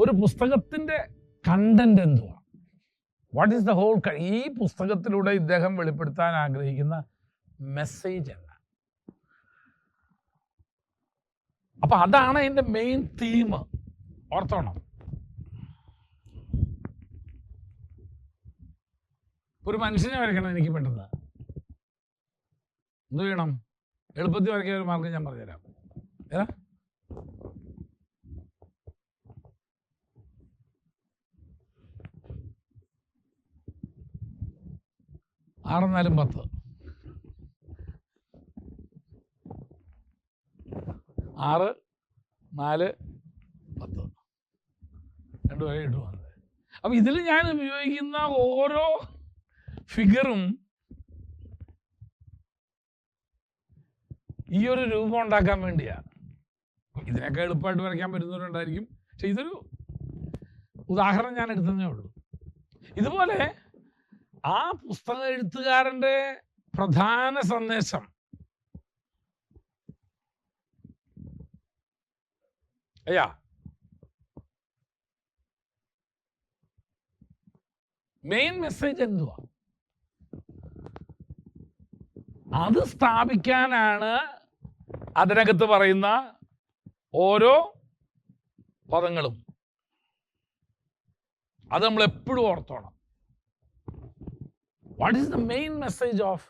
ഒരു പുസ്തകത്തിന്റെ കണ്ടന്റ് എന്തുവാ? What is the whole? ഈ പുസ്തകത്തിലൂടെ ഇദ്ദേഹം വെളിപ്പെടുത്താൻ ആഗ്രഹിക്കുന്ന മെസ്സേജ് എന്താ? അപ്പൊ അതാണ് അതിന്റെ മെയിൻ തീം. ഓർത്തോണം. ഒരു മനുഷ്യനെ വരയ്ക്കണം എനിക്ക് പെട്ടെന്ന്. എന്ത് ചെയ്യണം? എളുപ്പത്തിൽ വരയ്ക്കാൻ ഒരു മാർഗം ഞാൻ പറഞ്ഞുതരാം. ഏതാ? ആറ് നാലും 10. 6, 4, 10. 2 വരെ 8 വന്നത്. അപ്പൊ ഇതിൽ ഞാൻ ഉപയോഗിക്കുന്ന ഓരോ ഫിഗറും ഈ ഒരു രൂപം ഉണ്ടാക്കാൻ വേണ്ടിയാ. ഇതിനൊക്കെ എളുപ്പമായിട്ട് വരയ്ക്കാൻ പറ്റുന്നവരുണ്ടായിരിക്കും. പക്ഷെ ഇതൊരു ഉദാഹരണം ഞാൻ എടുത്തതേ ഉള്ളൂ. ഇതുപോലെ ആ പുസ്തക എഴുത്തുകാരന്റെ പ്രധാന സന്ദേശം മെയിൻ മെസ്സേജ് എന്തുവാ? അത് സ്ഥാപിക്കാനാണ് അതിനകത്ത് പറയുന്ന ഓരോ പദങ്ങളും. അത് നമ്മൾ എപ്പോഴും ഓർത്തോണം. What is the main message of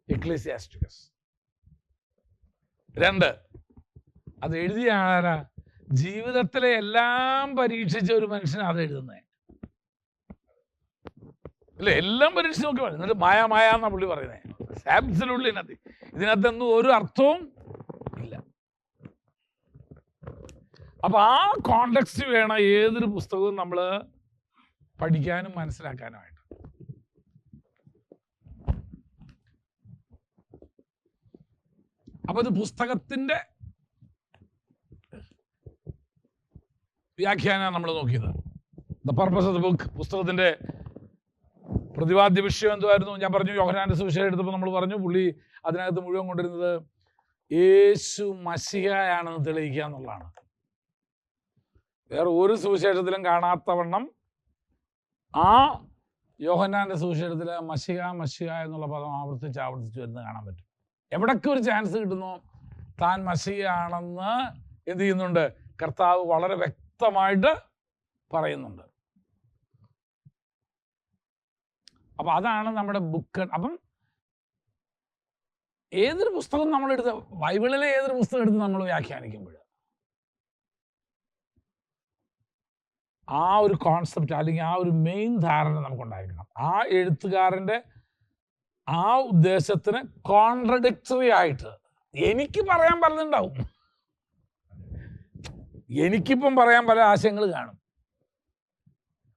Ecclesiasticus? 2, അത് എഴുതിയ ആരാ? ജീവിതത്തിലെ എല്ലാം പരീക്ഷിച്ച ഒരു മനുഷ്യനാണ് അത് എഴുതുന്നത്. അല്ലെ? എല്ലാം പരീക്ഷിച്ച് നോക്കി പറഞ്ഞു. എന്നിട്ട് മായ എന്നാ പുള്ളി പറയുന്നത്. Absolutely nothing. ഇതിനകത്തൊന്നും ഒരു അർത്ഥവും ഇല്ല. അപ്പൊ ആ കോണ്ടെക്സ്റ്റ് വേണം ഏതൊരു പുസ്തകവും നമ്മൾ പഠിക്കാനും മനസ്സിലാക്കാനുമായിട്ട്. അപ്പൊ ഇത് പുസ്തകത്തിന്റെ വ്യാഖ്യാനം നമ്മൾ നോക്കിയത്. The purpose of the book. പുസ്തകത്തിന്റെ പ്രതിപാദ്യ വിഷയം എന്തുമായിരുന്നു? ഞാൻ പറഞ്ഞു, യോഹന്നാന്റെ സുവിശേഷം എടുത്തപ്പോൾ നമ്മൾ പറഞ്ഞു പുള്ളി അതിനകത്ത് മുഴുവൻ കൊണ്ടിരുന്നത് യേശു മശിഹയാണെന്ന് തെളിയിക്കുക എന്നുള്ളതാണ്. വേറെ ഒരു സുവിശേഷത്തിലും കാണാത്തവണ്ണം ആ യോഹന്നാന്റെ സുവിശേഷത്തിൽ മശിഹ എന്നുള്ള പദം ആവർത്തിച്ച് വരുന്നത് കാണാൻ പറ്റും. എവിടൊക്കെ ഒരു ചാൻസ് കിട്ടുന്നോ താൻ മശിഹയാണെന്ന് എന്ത് ചെയ്യുന്നുണ്ട്? കർത്താവ് വളരെ വ്യക്തമായിട്ട് പറയുന്നുണ്ട്. അപ്പൊ അതാണ് നമ്മുടെ ബുക്ക്. അപ്പം ഏതൊരു പുസ്തകം നമ്മളെടുത്ത്, ബൈബിളിലെ ഏതൊരു പുസ്തകം എടുത്ത് നമ്മൾ വ്യാഖ്യാനിക്കുമ്പോൾ ആ ഒരു കോൺസെപ്റ്റ് അല്ലെങ്കിൽ ആ ഒരു മെയിൻ ധാരണ നമുക്കുണ്ടായിരിക്കണം. ആ എഴുത്തുകാരൻ്റെ ആ ഉദ്ദേശത്തിന് കോൺട്രഡിക്ടറി ആയിട്ട് എനിക്ക് പറയാൻ പലതുണ്ടാവും. എനിക്കിപ്പം പറയാൻ പല ആശയങ്ങൾ കാണും.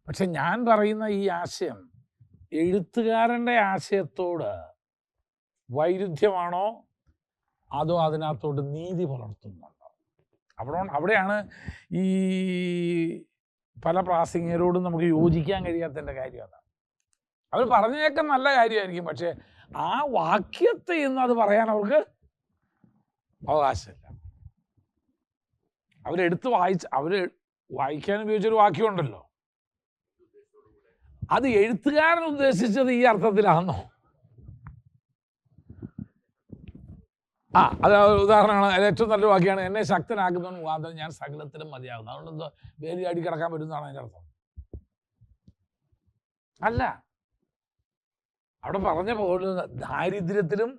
പക്ഷെ ഞാൻ പറയുന്ന ഈ ആശയം എഴുത്തുകാരൻ്റെ ആശയത്തോട് വൈരുദ്ധ്യമാണോ അതോ അതിനകത്തോട്ട് നീതി പുലർത്തുന്നുണ്ടോ? അവിടെയാണ് ഈ പല പ്രാസംഗികരോടും നമുക്ക് യോജിക്കാൻ കഴിയാത്തതിൻ്റെ കാര്യം. അതാണ് അവർ പറഞ്ഞേക്കാൻ നല്ല കാര്യമായിരിക്കും, പക്ഷെ ആ വാക്യത്തെ ഇന്ന് അത് പറയാൻ അവർക്ക് അവകാശമില്ല. അവര് വായിക്കാൻ ഉപയോഗിച്ചൊരു വാക്യമുണ്ടല്ലോ, അത് എഴുത്തുകാരൻ ഉദ്ദേശിച്ചത് ഈ അർത്ഥത്തിലാണോ? അത് ഉദാഹരണമാണ്. അതിൽ ഏറ്റവും നല്ലൊരു വാക്യമാണ്, എന്നെ ശക്തനാക്കുന്നവൻ മുഖാന്തരം ഞാൻ സകലത്തിലും മതിയാകുന്നു. അതുകൊണ്ട് എന്തോ വേലിയാടി കിടക്കാൻ പറ്റുന്നതാണ് അതിൻ്റെ അർത്ഥം. അല്ല, അവിടെ പറഞ്ഞ പോലെ ദാരിദ്ര്യത്തിലും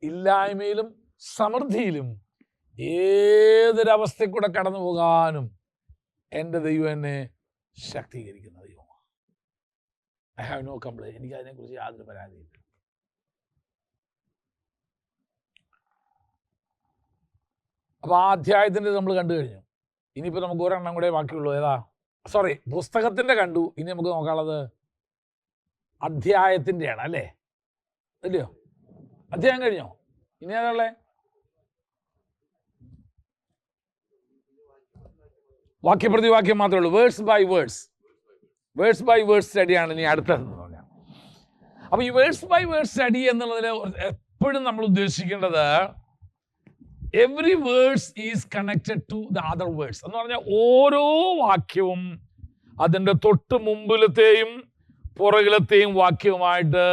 ഇല്ലായ്മയിലും സമൃദ്ധിയിലും ഏതൊരവസ്ഥയിൽ കൂടെ കടന്നു പോകാനും എൻ്റെ ദൈവം എന്നെ ശക്തീകരിക്കുന്ന ദൈവമാണ്. I have no complaint. എനിക്ക് അതിനെക്കുറിച്ച് യാതൊരു പരാതിയില്ല. അപ്പോൾ ആ അധ്യായത്തിൻ്റെ നമ്മൾ കണ്ടു കഴിഞ്ഞു. ഇനിയിപ്പോൾ നമുക്ക് ഒരെണ്ണം കൂടെ ബാക്കിയുള്ളൂ. പുസ്തകത്തിൻ്റെ കണ്ടു. ഇനി നമുക്ക് നോക്കാനുള്ളത് അധ്യായത്തിൻ്റെയാണ്, അല്ലേ? അല്ലയോ? അധ്യായം കഴിഞ്ഞോ? ഇനി ഏതാളെ? വാക്യപ്രതിവാക്യം മാത്രമേ ഉള്ളൂ. വേഴ്സ് ബൈ വേഴ്സ് സ്റ്റഡിയാണ് ഇനി അടുത്തതെന്ന് പറഞ്ഞാൽ. അപ്പോൾ ഈ വേഴ്സ് ബൈ വേഴ്സ് സ്റ്റഡി എന്നുള്ളതിൽ എപ്പോഴും നമ്മൾ ഉദ്ദേശിക്കേണ്ടത് every words is connected to the other words എന്ന് പറഞ്ഞാൽ ഓരോ വാക്യവും അതിൻ്റെ തൊട്ട് മുമ്പിലത്തെയും പുറകിലത്തെയും വാക്യവുമായിട്ട്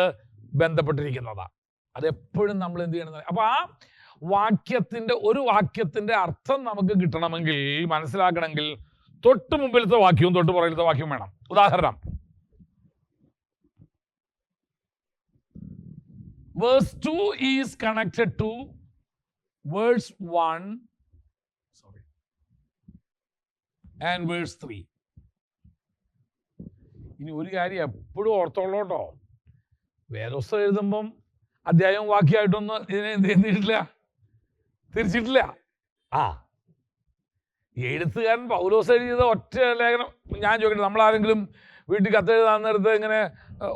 ബന്ധപ്പെട്ടിരിക്കുന്നതാണ്. അതെപ്പോഴും നമ്മൾ എന്ത് ചെയ്യണം? അപ്പൊ ആ ഒരു വാക്യത്തിന്റെ അർത്ഥം നമുക്ക് കിട്ടണമെങ്കിൽ, മനസ്സിലാക്കണമെങ്കിൽ തൊട്ട് മുമ്പിലത്തെ വാക്യവും തൊട്ട് പുറകിലത്തെ വാക്യവും വേണം. ഉദാഹരണം, verse 2 is connected to verse 1 and verse 3. ഇനി ഒരു കാര്യം എപ്പോഴും ഓർത്തോളൂ കേട്ടോ, വേദപുസ്തകം എഴുതുമ്പം അധ്യായവും വാക്യമായിട്ടൊന്നും ഇതിനെ എന്ത് ചെയ്തിട്ടില്ല, തിരിച്ചിട്ടില്ല. എഴുത്തുകാരൻ പൗലോസ് എഴുതിയത് ഒറ്റ ലേഖനം. ഞാൻ ചോദിക്കട്ടെ, നമ്മളാരെങ്കിലും വീട്ടിൽ കത്തെഴുതാൻ നേരത്ത് ഇങ്ങനെ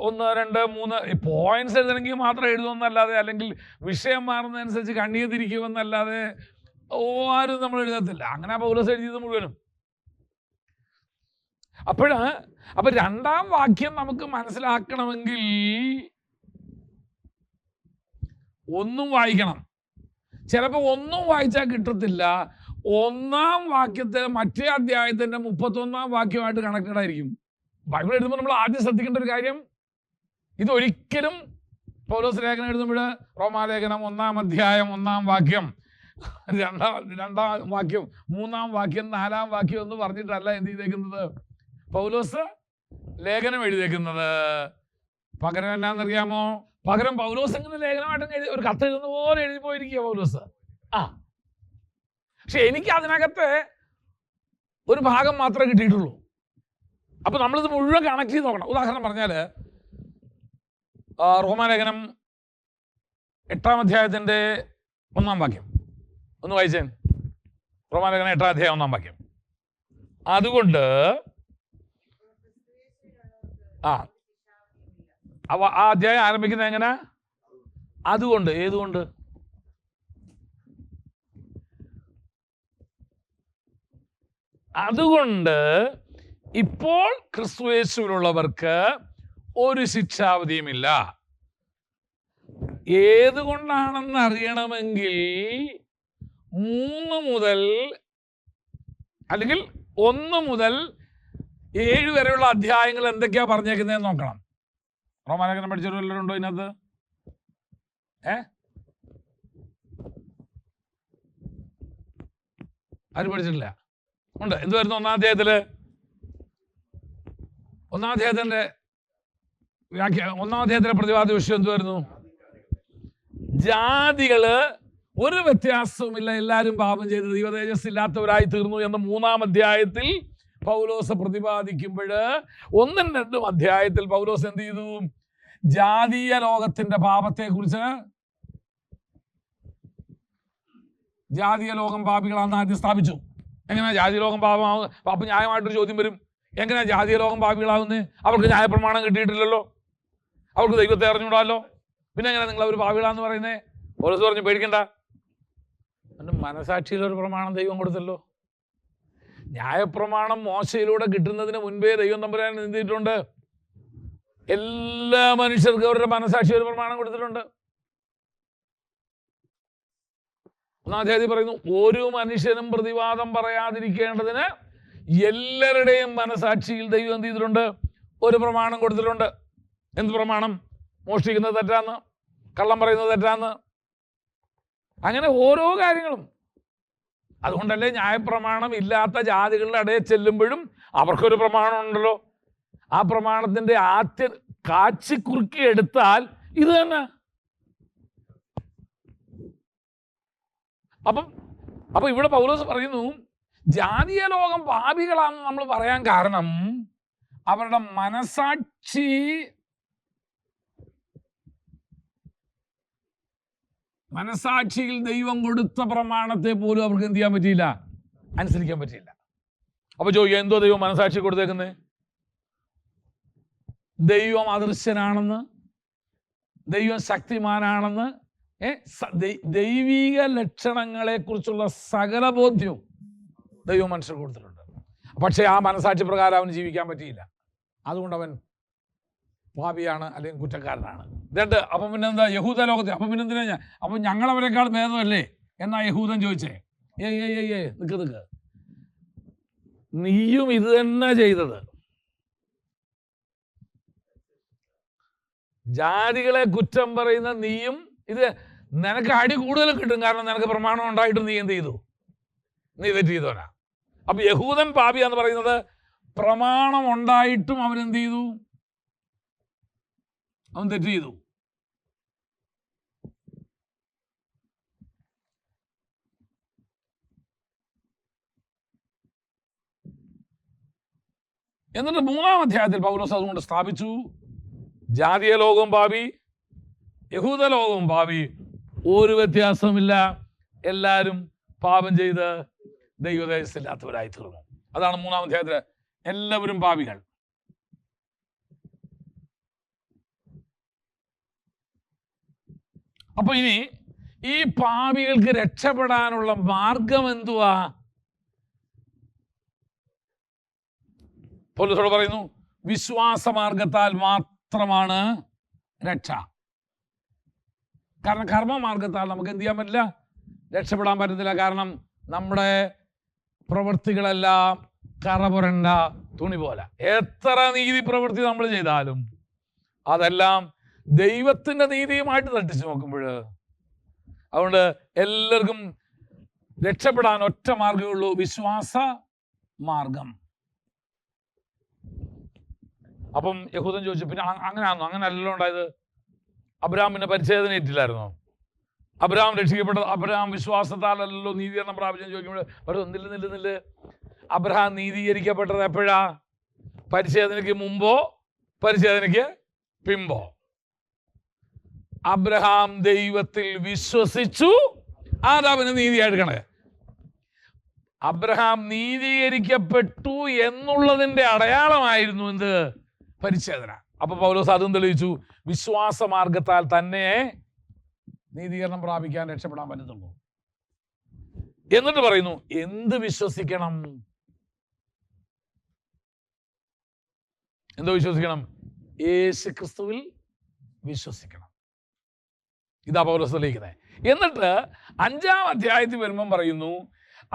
1, 2, 3 പോയിന്റ്സ് എഴുതണമെങ്കിൽ മാത്രം എഴുതുമെന്നല്ലാതെ, അല്ലെങ്കിൽ വിഷയം മാറുന്നതനുസരിച്ച് കണ്ണീർ തിരിക്കുമെന്നല്ലാതെ ആരും നമ്മൾ എഴുതത്തില്ല. അങ്ങനെ പൗലോസ് എഴുതിയത് മുഴുവനും. അപ്പൊ രണ്ടാം വാക്യം നമുക്ക് മനസ്സിലാക്കണമെങ്കിൽ ഒന്നും വായിക്കണം. ചിലപ്പോൾ ഒന്നും വായിച്ചാൽ കിട്ടത്തില്ല. ഒന്നാം വാക്യത്തെ മറ്റേ അധ്യായത്തിന്റെ 31-ാം വാക്യമായിട്ട് കണക്റ്റഡ് ആയിരിക്കും. ബൈബിൾ എഴുതുമ്പോൾ നമ്മൾ ആദ്യം ശ്രദ്ധിക്കേണ്ട ഒരു കാര്യം, ഇതൊരിക്കലും പൗലോസ് ലേഖനം എഴുതുമ്പോൾ റോമാലേഖനം 1-ാം അധ്യായം 1-ാം വാക്യം, 2-ാം വാക്യം, 3-ാം വാക്യം, 4-ാം വാക്യം എന്ന് പറഞ്ഞിട്ടല്ല എന്ത് ചെയ്തേക്കുന്നത് പൗലോസ് ലേഖനം എഴുതിയേക്കുന്നത്. പകരം എന്നാന്നറിയാമോ? പകരം പൗലോസ് എങ്ങനെ ലേഖനമായിട്ട് എഴുതി, ഒരു കത്ത് എഴുതുന്ന പോലെ എഴുതി പോയിരിക്കുക പൗലോസ്. പക്ഷെ എനിക്ക് അതിനകത്തെ ഒരു ഭാഗം മാത്രമേ കിട്ടിയിട്ടുള്ളൂ. അപ്പൊ നമ്മളിത് മുഴുവൻ കണക്ട് ചെയ്ത് നോക്കണം. ഉദാഹരണം പറഞ്ഞാല് റോമാലേഖനം 8-ാം അധ്യായത്തിന്റെ 1-ാം വാക്യം ഒന്ന് വായിച്ചേ. റോമാലേഖനം 8-ാം അധ്യായം 1-ാം വാക്യം. അതുകൊണ്ട് ആ അധ്യായം ആരംഭിക്കുന്നത് എങ്ങനെ? അതുകൊണ്ട്. ഏതുകൊണ്ട്? അതുകൊണ്ട് ഇപ്പോൾ ക്രിസ്തുയേശുവിലുള്ളവർക്ക് ഒരു ശിക്ഷാവിധിയുമില്ല. ഏതുകൊണ്ടാണെന്ന് അറിയണമെങ്കിൽ 3 മുതൽ അല്ലെങ്കിൽ 1 മുതൽ 7 വരെയുള്ള അധ്യായങ്ങൾ എന്തൊക്കെയാ പറഞ്ഞേക്കുന്നതെന്ന് നോക്കണം. റോമാലേഖനം പഠിച്ചവരും എല്ലാവരും ഉണ്ടോ ഇതിനകത്ത്? ആരും പഠിച്ചിട്ടില്ല? ഉണ്ട്. എന്തുവായിരുന്നു 1-ാം അധ്യായത്തില്? 1-ാം അധ്യായത്തിന്റെ 1-ാം അധ്യായത്തിലെ പ്രതിപാദ്യ വിഷയം എന്തുവായിരുന്നു? ജാതികള് ഒരു വ്യത്യാസവുമില്ല, എല്ലാവരും പാപം ചെയ്ത് ദൈവതേജസ് ഇല്ലാത്തവരായി തീർന്നു എന്ന് 3-ാം അധ്യായത്തിൽ പൗലോസ് പ്രതിപാദിക്കുമ്പോൾ 1-ഉം 2-ഉം അധ്യായത്തിൽ പൗലോസ് എന്ത് ചെയ്തു? ജാതീയ ലോകത്തിന്റെ പാപത്തെ കുറിച്ച്, ജാതീയ ലോകം പാപികളാണെന്ന് ആദ്യം സ്ഥാപിച്ചു. എങ്ങനെയാ ജാതീയ ലോകം പാപമാവുന്നത്? അപ്പൊ ന്യായമായിട്ടൊരു ചോദ്യം വരും, എങ്ങനെയാ ജാതീയ ലോകം പാപികളാവുന്നത്? അവർക്ക് ന്യായപ്രമാണം കിട്ടിയിട്ടില്ലല്ലോ, അവർക്ക് ദൈവത്തെ അറിഞ്ഞുകൂടാല്ലോ, പിന്നെ എങ്ങനെ നിങ്ങൾ അവർ പാപികളാന്ന് പറയുന്നത്? പൗലോസ് പറഞ്ഞു പേടിക്കണ്ട, മനസാക്ഷിയിലൊരു പ്രമാണം ദൈവം കൊടുത്തല്ലോ. ന്യായപ്രമാണം മോശയിലൂടെ കിട്ടുന്നതിന് മുൻപേ ദൈവം തമ്പുരാൻ എന്ത് ചെയ്തിട്ടുണ്ട്? എല്ലാ മനുഷ്യർക്കും അവരുടെ മനസാക്ഷി ഒരു പ്രമാണം കൊടുത്തിട്ടുണ്ട്. 1-ാം അധ്യായത്തിൽ പറയുന്നു, ഒരു മനുഷ്യനും പ്രതിവാദം പറയാതിരിക്കേണ്ടതിന് എല്ലാവരുടെയും മനസാക്ഷിയിൽ ദൈവം എന്ത് ചെയ്തിട്ടുണ്ട്? ഒരു പ്രമാണം കൊടുത്തിട്ടുണ്ട്. എന്ത് പ്രമാണം? മോഷ്ടിക്കുന്നത് തെറ്റാന്ന്, കള്ളം പറയുന്നത് തെറ്റാന്ന്, അങ്ങനെ ഓരോ കാര്യങ്ങളും. അതുകൊണ്ടല്ലേ ന്യായപ്രമാണം ഇല്ലാത്ത ജാതികളുടെ ഇടയിൽ ചെല്ലുമ്പോഴും അവർക്കൊരു പ്രമാണം ഉണ്ടല്ലോ. ആ പ്രമാണത്തിന്റെ ആദ്യം കാച്ചിക്കുറുക്കി എടുത്താൽ ഇത് തന്നെ. അപ്പൊ ഇവിടെ പൗലോസ് പറയുന്നു, ജാതീയ ലോകം പാപികളാണെന്ന് നമ്മൾ പറയാൻ കാരണം അവരുടെ മനസാക്ഷിയിൽ ദൈവം കൊടുത്ത പ്രമാണത്തെ പോലും അവർക്ക് എന്ത് ചെയ്യാൻ പറ്റിയില്ല? അനുസരിക്കാൻ പറ്റിയില്ല. അപ്പൊ ചോദിക്കുക, എന്തോ ദൈവം മനസാക്ഷി കൊടുത്തേക്കുന്നത്? ദൈവം അദൃശ്യനാണെന്ന്, ദൈവം ശക്തിമാനാണെന്ന്, ദൈവിക ലക്ഷണങ്ങളെ കുറിച്ചുള്ള സകല ബോധ്യവും ദൈവം മനുഷ്യർക്ക് കൊടുത്തിട്ടുണ്ട്. പക്ഷെ ആ മനസാക്ഷി പ്രകാരം അവന് ജീവിക്കാൻ പറ്റിയില്ല. അതുകൊണ്ട് അവൻ പാപിയാണ് അല്ലെങ്കിൽ കുറ്റക്കാരനാണ്. രണ്ട്, അപ്പം പിന്നെ എന്താ യഹൂദ ലോകത്തെ, അപ്പം പിന്നെ എന്തിനാ അപ്പം ഞങ്ങളവരെക്കാൾ ഭേദമല്ലേ എന്നാ യഹൂദൻ ചോദിച്ചേ. നിക്ക് നീയും ഇത് തന്നെ ചെയ്തത്. ജാതികളെ കുറ്റം പറയുന്ന നീയും ഇത്, നിനക്ക് അടി കൂടുതൽ കിട്ടും, കാരണം നിനക്ക് പ്രമാണം ഉണ്ടായിട്ട് നീ എന്ത് ചെയ്തു? നീ തെറ്റ് ചെയ്തോനാ. അപ്പൊ യഹൂദൻ പാപിയാന്ന് പറയുന്നത് പ്രമാണം ഉണ്ടായിട്ടും അവൻ എന്ത് ചെയ്തു? അവൻ തെറ്റ് ചെയ്തു. എന്നിട്ട് 3-ാം അധ്യായത്തിൽ പൗലോസ് അതുകൊണ്ട് സ്ഥാപിച്ചു, ജാതീയ ലോകവും പാപി, യഹൂദ ലോകവും പാപി, ഒരു വ്യത്യാസമില്ല, എല്ലാവരും പാപം ചെയ്ത് ദൈവതേജസ്സില്ലാത്തവരായി തീർന്നു. അതാണ് 3-ാം അധ്യായത്തില് എല്ലാവരും പാപികൾ. അപ്പൊ ഇനി ഈ പാപികൾക്ക് രക്ഷപ്പെടാനുള്ള മാർഗം എന്തുവാ? പൗലോസ് പറയുന്നു, വിശ്വാസമാർഗത്താൽ മാത്രമാണ് രക്ഷ. കാരണം കർമ്മമാർഗത്താൽ നമുക്ക് എന്ത് ചെയ്യാൻ പറ്റില്ല, രക്ഷപ്പെടാൻ പറ്റത്തില്ല. കാരണം നമ്മുടെ പ്രവൃത്തികളെല്ലാം കറപുരണ്ട തുണി പോലെ. എത്ര നീതി പ്രവൃത്തി നമ്മൾ ചെയ്താലും അതെല്ലാം ദൈവത്തിൻ്റെ നീതിയുമായിട്ട് തട്ടിച്ചു നോക്കുമ്പോൾ, അതുകൊണ്ട് എല്ലാവർക്കും രക്ഷപ്പെടാൻ ഒറ്റ മാർഗ്ഗമേ ഉള്ളൂ, വിശ്വാസ മാർഗം. അപ്പം യഹൂദൻ ചോദിച്ചു, പിന്നെ അങ്ങനെയാണോ? അങ്ങനെ അല്ലല്ലോ ഉണ്ടായത്. അബ്രഹാം പിന്നെ പരിച്ഛേദന ഏറ്റില്ലായിരുന്നോ? അബ്രഹാം രക്ഷിക്കപ്പെട്ടത് അബ്രഹാം വിശ്വാസത്താലല്ലോ നീതീകരണം പ്രാപിച്ചെന്ന് ചോദിക്കുമ്പോൾ നില്ല് അബ്രഹാം നീതീകരിക്കപ്പെട്ടത് എപ്പോഴാ? പരിച്ഛേദനയ്ക്ക് മുമ്പോ പരിച്ഛേദനയ്ക്ക് പിമ്പോ? അബ്രഹാം ദൈവത്തിൽ വിശ്വസിച്ചു, ആദാമിന് നീതിയായിട്ട് കണക്ക്. അബ്രഹാം നീതീകരിക്കപ്പെട്ടു എന്നുള്ളതിൻ്റെ അടയാളമായിരുന്നു എന്ത്? പരിച്ഛേദന. അപ്പൊ പൗലോസ് അതും തെളിയിച്ചു, വിശ്വാസമാർഗത്താൽ തന്നെ നീതീകരണം പ്രാപിക്കാൻ രക്ഷപ്പെടാൻ പറ്റത്തുള്ളൂ. എന്നിട്ട് പറയുന്നു, എന്ത് വിശ്വസിക്കണം? എന്തോ വിശ്വസിക്കണം? യേശു ക്രിസ്തുവിൽ വിശ്വസിക്കണം. ഇതാ പൗലോസ് തെളിയിക്കുന്നത്. എന്നിട്ട് 5-ാം അധ്യായത്തിൽ വരുമ്പം പറയുന്നു,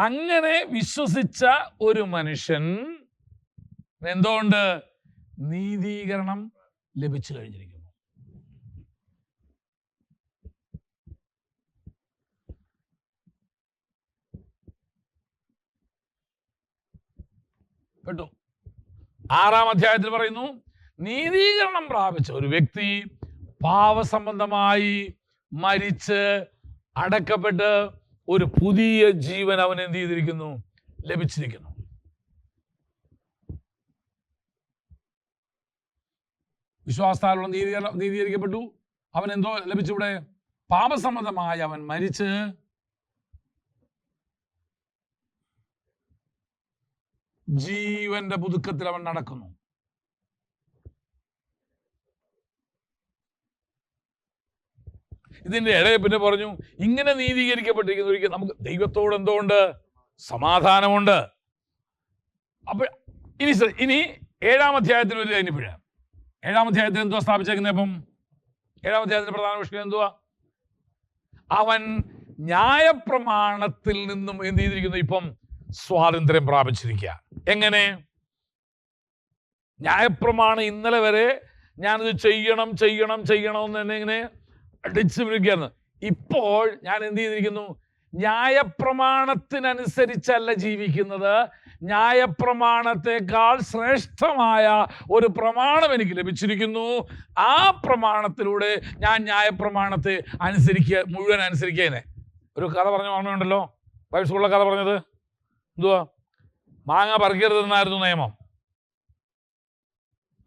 അങ്ങനെ വിശ്വസിച്ച ഒരു മനുഷ്യൻ എന്തുകൊണ്ട്? നീതീകരണം ലഭിച്ചു കഴിഞ്ഞിരിക്കുന്നു. കേട്ടോ? 6-ാം അധ്യായത്തിൽ പറയുന്നു, നീതീകരണം പ്രാപിച്ച ഒരു വ്യക്തി പാപസംബന്ധമായി മരിച്ച് അടക്കപ്പെട്ട് ഒരു പുതിയ ജീവൻ അവൻ എന്ത് ചെയ്തിരിക്കുന്നു? ലഭിച്ചിരിക്കുന്നു. വിശ്വാസത്താലുള്ള നീതീകരിക്കപ്പെട്ടു. അവൻ എന്തോ ലഭിച്ചിവിടെ? പാപസംബന്ധമായി അവൻ മരിച്ച് ജീവന്റെ പുതുക്കത്തിൽ അവൻ നടക്കുന്നു. ഇതിന്റെ ഇടയിൽ പിന്നെ പറഞ്ഞു, ഇങ്ങനെ നീതീകരിക്കപ്പെട്ടിരിക്കുന്ന നമുക്ക് ദൈവത്തോട് എന്തുകൊണ്ട്? സമാധാനമുണ്ട്. അപ്പൊ ഇനി 7-ാം അധ്യായത്തിൽ ഒരു കഴിഞ്ഞപ്പോഴ 7-ാം അധ്യായത്തിൽ എന്തുവാ സ്ഥാപിച്ചേക്കുന്നത്? അപ്പം 7-ാം അധ്യായത്തിന്റെ പ്രധാന വിഷയം എന്തുവാ? അവൻ ന്യായപ്രമാണത്തിൽ നിന്നും എന്ത് ചെയ്തിരിക്കുന്നു? ഇപ്പം സ്വാതന്ത്ര്യം പ്രാപിച്ചിരിക്കുക. എങ്ങനെ? ന്യായപ്രമാണം ഇന്നലെ വരെ ഞാനിത് ചെയ്യണം എന്ന് ഇങ്ങനെ അടിച്ചു വിളിക്കുകയായിരുന്നു. ഇപ്പോൾ ഞാൻ എന്ത് ചെയ്തിരിക്കുന്നു? ന്യായപ്രമാണത്തിനനുസരിച്ചല്ല ജീവിക്കുന്നത്, ന്യായപ്രമാണത്തെക്കാൾ ശ്രേഷ്ഠമായ ഒരു പ്രമാണം എനിക്ക് ലഭിച്ചിരിക്കുന്നു. ആ പ്രമാണത്തിലൂടെ ഞാൻ ന്യായപ്രമാണത്തെ മുഴുവൻ അനുസരിക്കുന്നേ. ഒരു കഥ പറഞ്ഞ ഓർമ്മയുണ്ടല്ലോ, ബൈബിൾ സ്കൂളിലെ കഥ പറഞ്ഞത് എന്തുവാ? മാങ്ങ പറിക്കരുതെന്നായിരുന്നു നിയമം.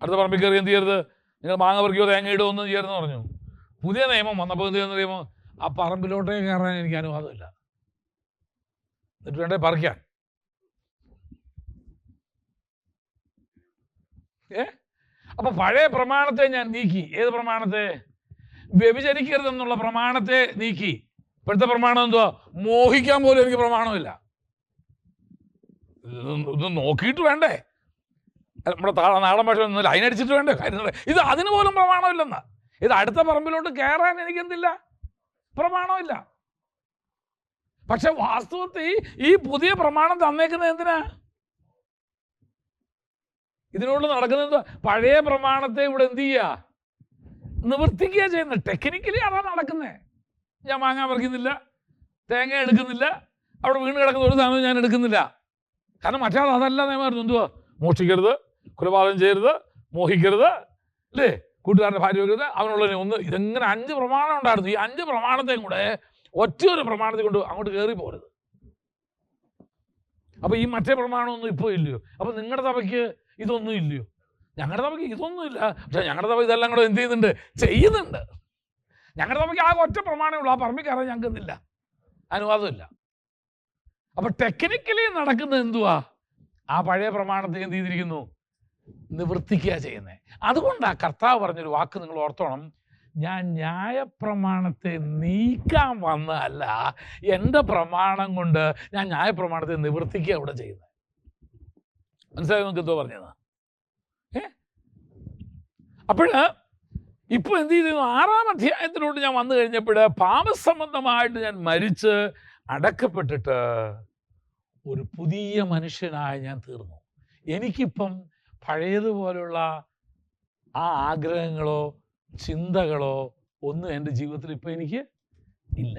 അടുത്ത പറമ്പിൽ കയറി എന്ത് ചെയ്യരുത്? നിങ്ങൾ മാങ്ങ പറിക്കുകയോ തേങ്ങ ഇടുകയോ ഒന്നും ചെയ്യരുതെന്ന് പറഞ്ഞു. പുതിയ നിയമം വന്നപ്പോൾ എന്ത് ചെയ്യുന്ന നിയമം? ആ പറമ്പിലോട്ടേ കയറാൻ എനിക്ക് അനുവാദമില്ല, എന്നിട്ട് വേണ്ടേ പറിക്കാൻ. അപ്പൊ പഴയ പ്രമാണത്തെ ഞാൻ നീക്കി. ഏത് പ്രമാണത്തെ? വ്യഭിചരിക്കരുതെന്നുള്ള പ്രമാണത്തെ നീക്കി. ഇപ്പോഴത്തെ പ്രമാണം എന്തുവാ? മോഹിക്കാൻ പോലും എനിക്ക് പ്രമാണമില്ല. ഇത് നോക്കിയിട്ട് വേണ്ടേ? നമ്മുടെ നാടൻ ഭാഷ ഒന്നുമില്ല, അതിനടിച്ചിട്ട് വേണ്ട കാര്യം. ഇത് അതിന് പോലും പ്രമാണമില്ലെന്ന്. ഇത് അടുത്ത പറമ്പിലോട്ട് കയറാൻ എനിക്കെന്തില്ല, പ്രമാണമില്ല. പക്ഷെ വാസ്തവത്തിൽ ഈ പുതിയ പ്രമാണം തന്നേക്കുന്നത് എന്തിനാ? ഇതിനോട് നടക്കുന്നത് പഴയ പ്രമാണത്തെ ഇവിടെ എന്ത് ചെയ്യുക, നിവർത്തിക്കുക ചെയ്യുന്നത്. ടെക്നിക്കലി അതാണ് നടക്കുന്നത്. ഞാൻ മാങ്ങ പറിക്കുന്നില്ല, തേങ്ങ എടുക്കുന്നില്ല, അവിടെ വീണ് കിടക്കുന്ന ഒരു സാധനവും ഞാൻ എടുക്കുന്നില്ല. കാരണം മറ്റേ അതല്ല നിയമായിരുന്നു. എന്തുവാ? മോഷ്ടിക്കരുത്, കൊലപാതകം ചെയ്യരുത്, മോഹിക്കരുത്, അല്ലേ, കൂട്ടുകാരൻ്റെ ഭാര്യ വെക്കരുത്, അവനുള്ളതിനെ ഒന്ന്. ഇതെങ്ങനെ 5 പ്രമാണം ഉണ്ടായിരുന്നു. ഈ 5 പ്രമാണത്തെയും കൂടെ ഒറ്റയൊരു പ്രമാണത്തെ കൊണ്ട് അങ്ങോട്ട് കയറി പോരുത്. അപ്പോൾ ഈ മറ്റേ പ്രമാണമൊന്നും ഇപ്പോൾ ഇല്ലയോ? അപ്പോൾ നിങ്ങളുടെ സഭയ്ക്ക് ഇതൊന്നും ഇല്ലയോ? ഞങ്ങളുടെ സഭയ്ക്ക് ഇതൊന്നുമില്ല. പക്ഷേ ഞങ്ങളുടെ സഭ ഇതെല്ലാം കൂടെ എന്ത് ചെയ്യുന്നുണ്ട്. ഞങ്ങളുടെ സഭയ്ക്ക് ആകെ ഒറ്റ പ്രമാണമേ ഉള്ളൂ. ആ പറമ്പിൽ കയറാൻ ഞങ്ങൾക്ക് എന്തില്ല, അനുവാദമില്ല. അപ്പോൾ ടെക്നിക്കലി നടക്കുന്നത് എന്തുവാ? ആ പഴയ പ്രമാണത്തെ എന്ത് ചെയ്തിരിക്കുന്നു, നിവർത്തിക്കുക ചെയ്യുന്നത്. അതുകൊണ്ടാണ് കർത്താവ് പറഞ്ഞൊരു വാക്ക് നിങ്ങൾ ഓർത്തോണം. ഞാൻ ന്യായപ്രമാണത്തെ നീക്കാൻ വന്നതല്ല, എൻ്റെ പ്രമാണം കൊണ്ട് ഞാൻ ന്യായപ്രമാണത്തെ നിവർത്തിക്കുക ഇവിടെ ചെയ്യുന്നത്. മനസ്സിലായി നിങ്ങൾക്ക് എന്തോ പറഞ്ഞത്? അപ്പോൾ ഇപ്പോൾ എന്ത് ചെയ്തു? 6-ാം അധ്യായത്തിലോട്ട് ഞാൻ വന്നു കഴിഞ്ഞപ്പോൾ പാപസംബന്ധമായിട്ട് ഞാൻ മരിച്ച് അടക്കപ്പെട്ടിട്ട് ഒരു പുതിയ മനുഷ്യനായി ഞാൻ തീർന്നു. എനിക്കിപ്പം പഴയതുപോലുള്ള ആ ആഗ്രഹങ്ങളോ ചിന്തകളോ ഒന്നും എൻ്റെ ജീവിതത്തിൽ ഇപ്പം എനിക്ക് ഇല്ല.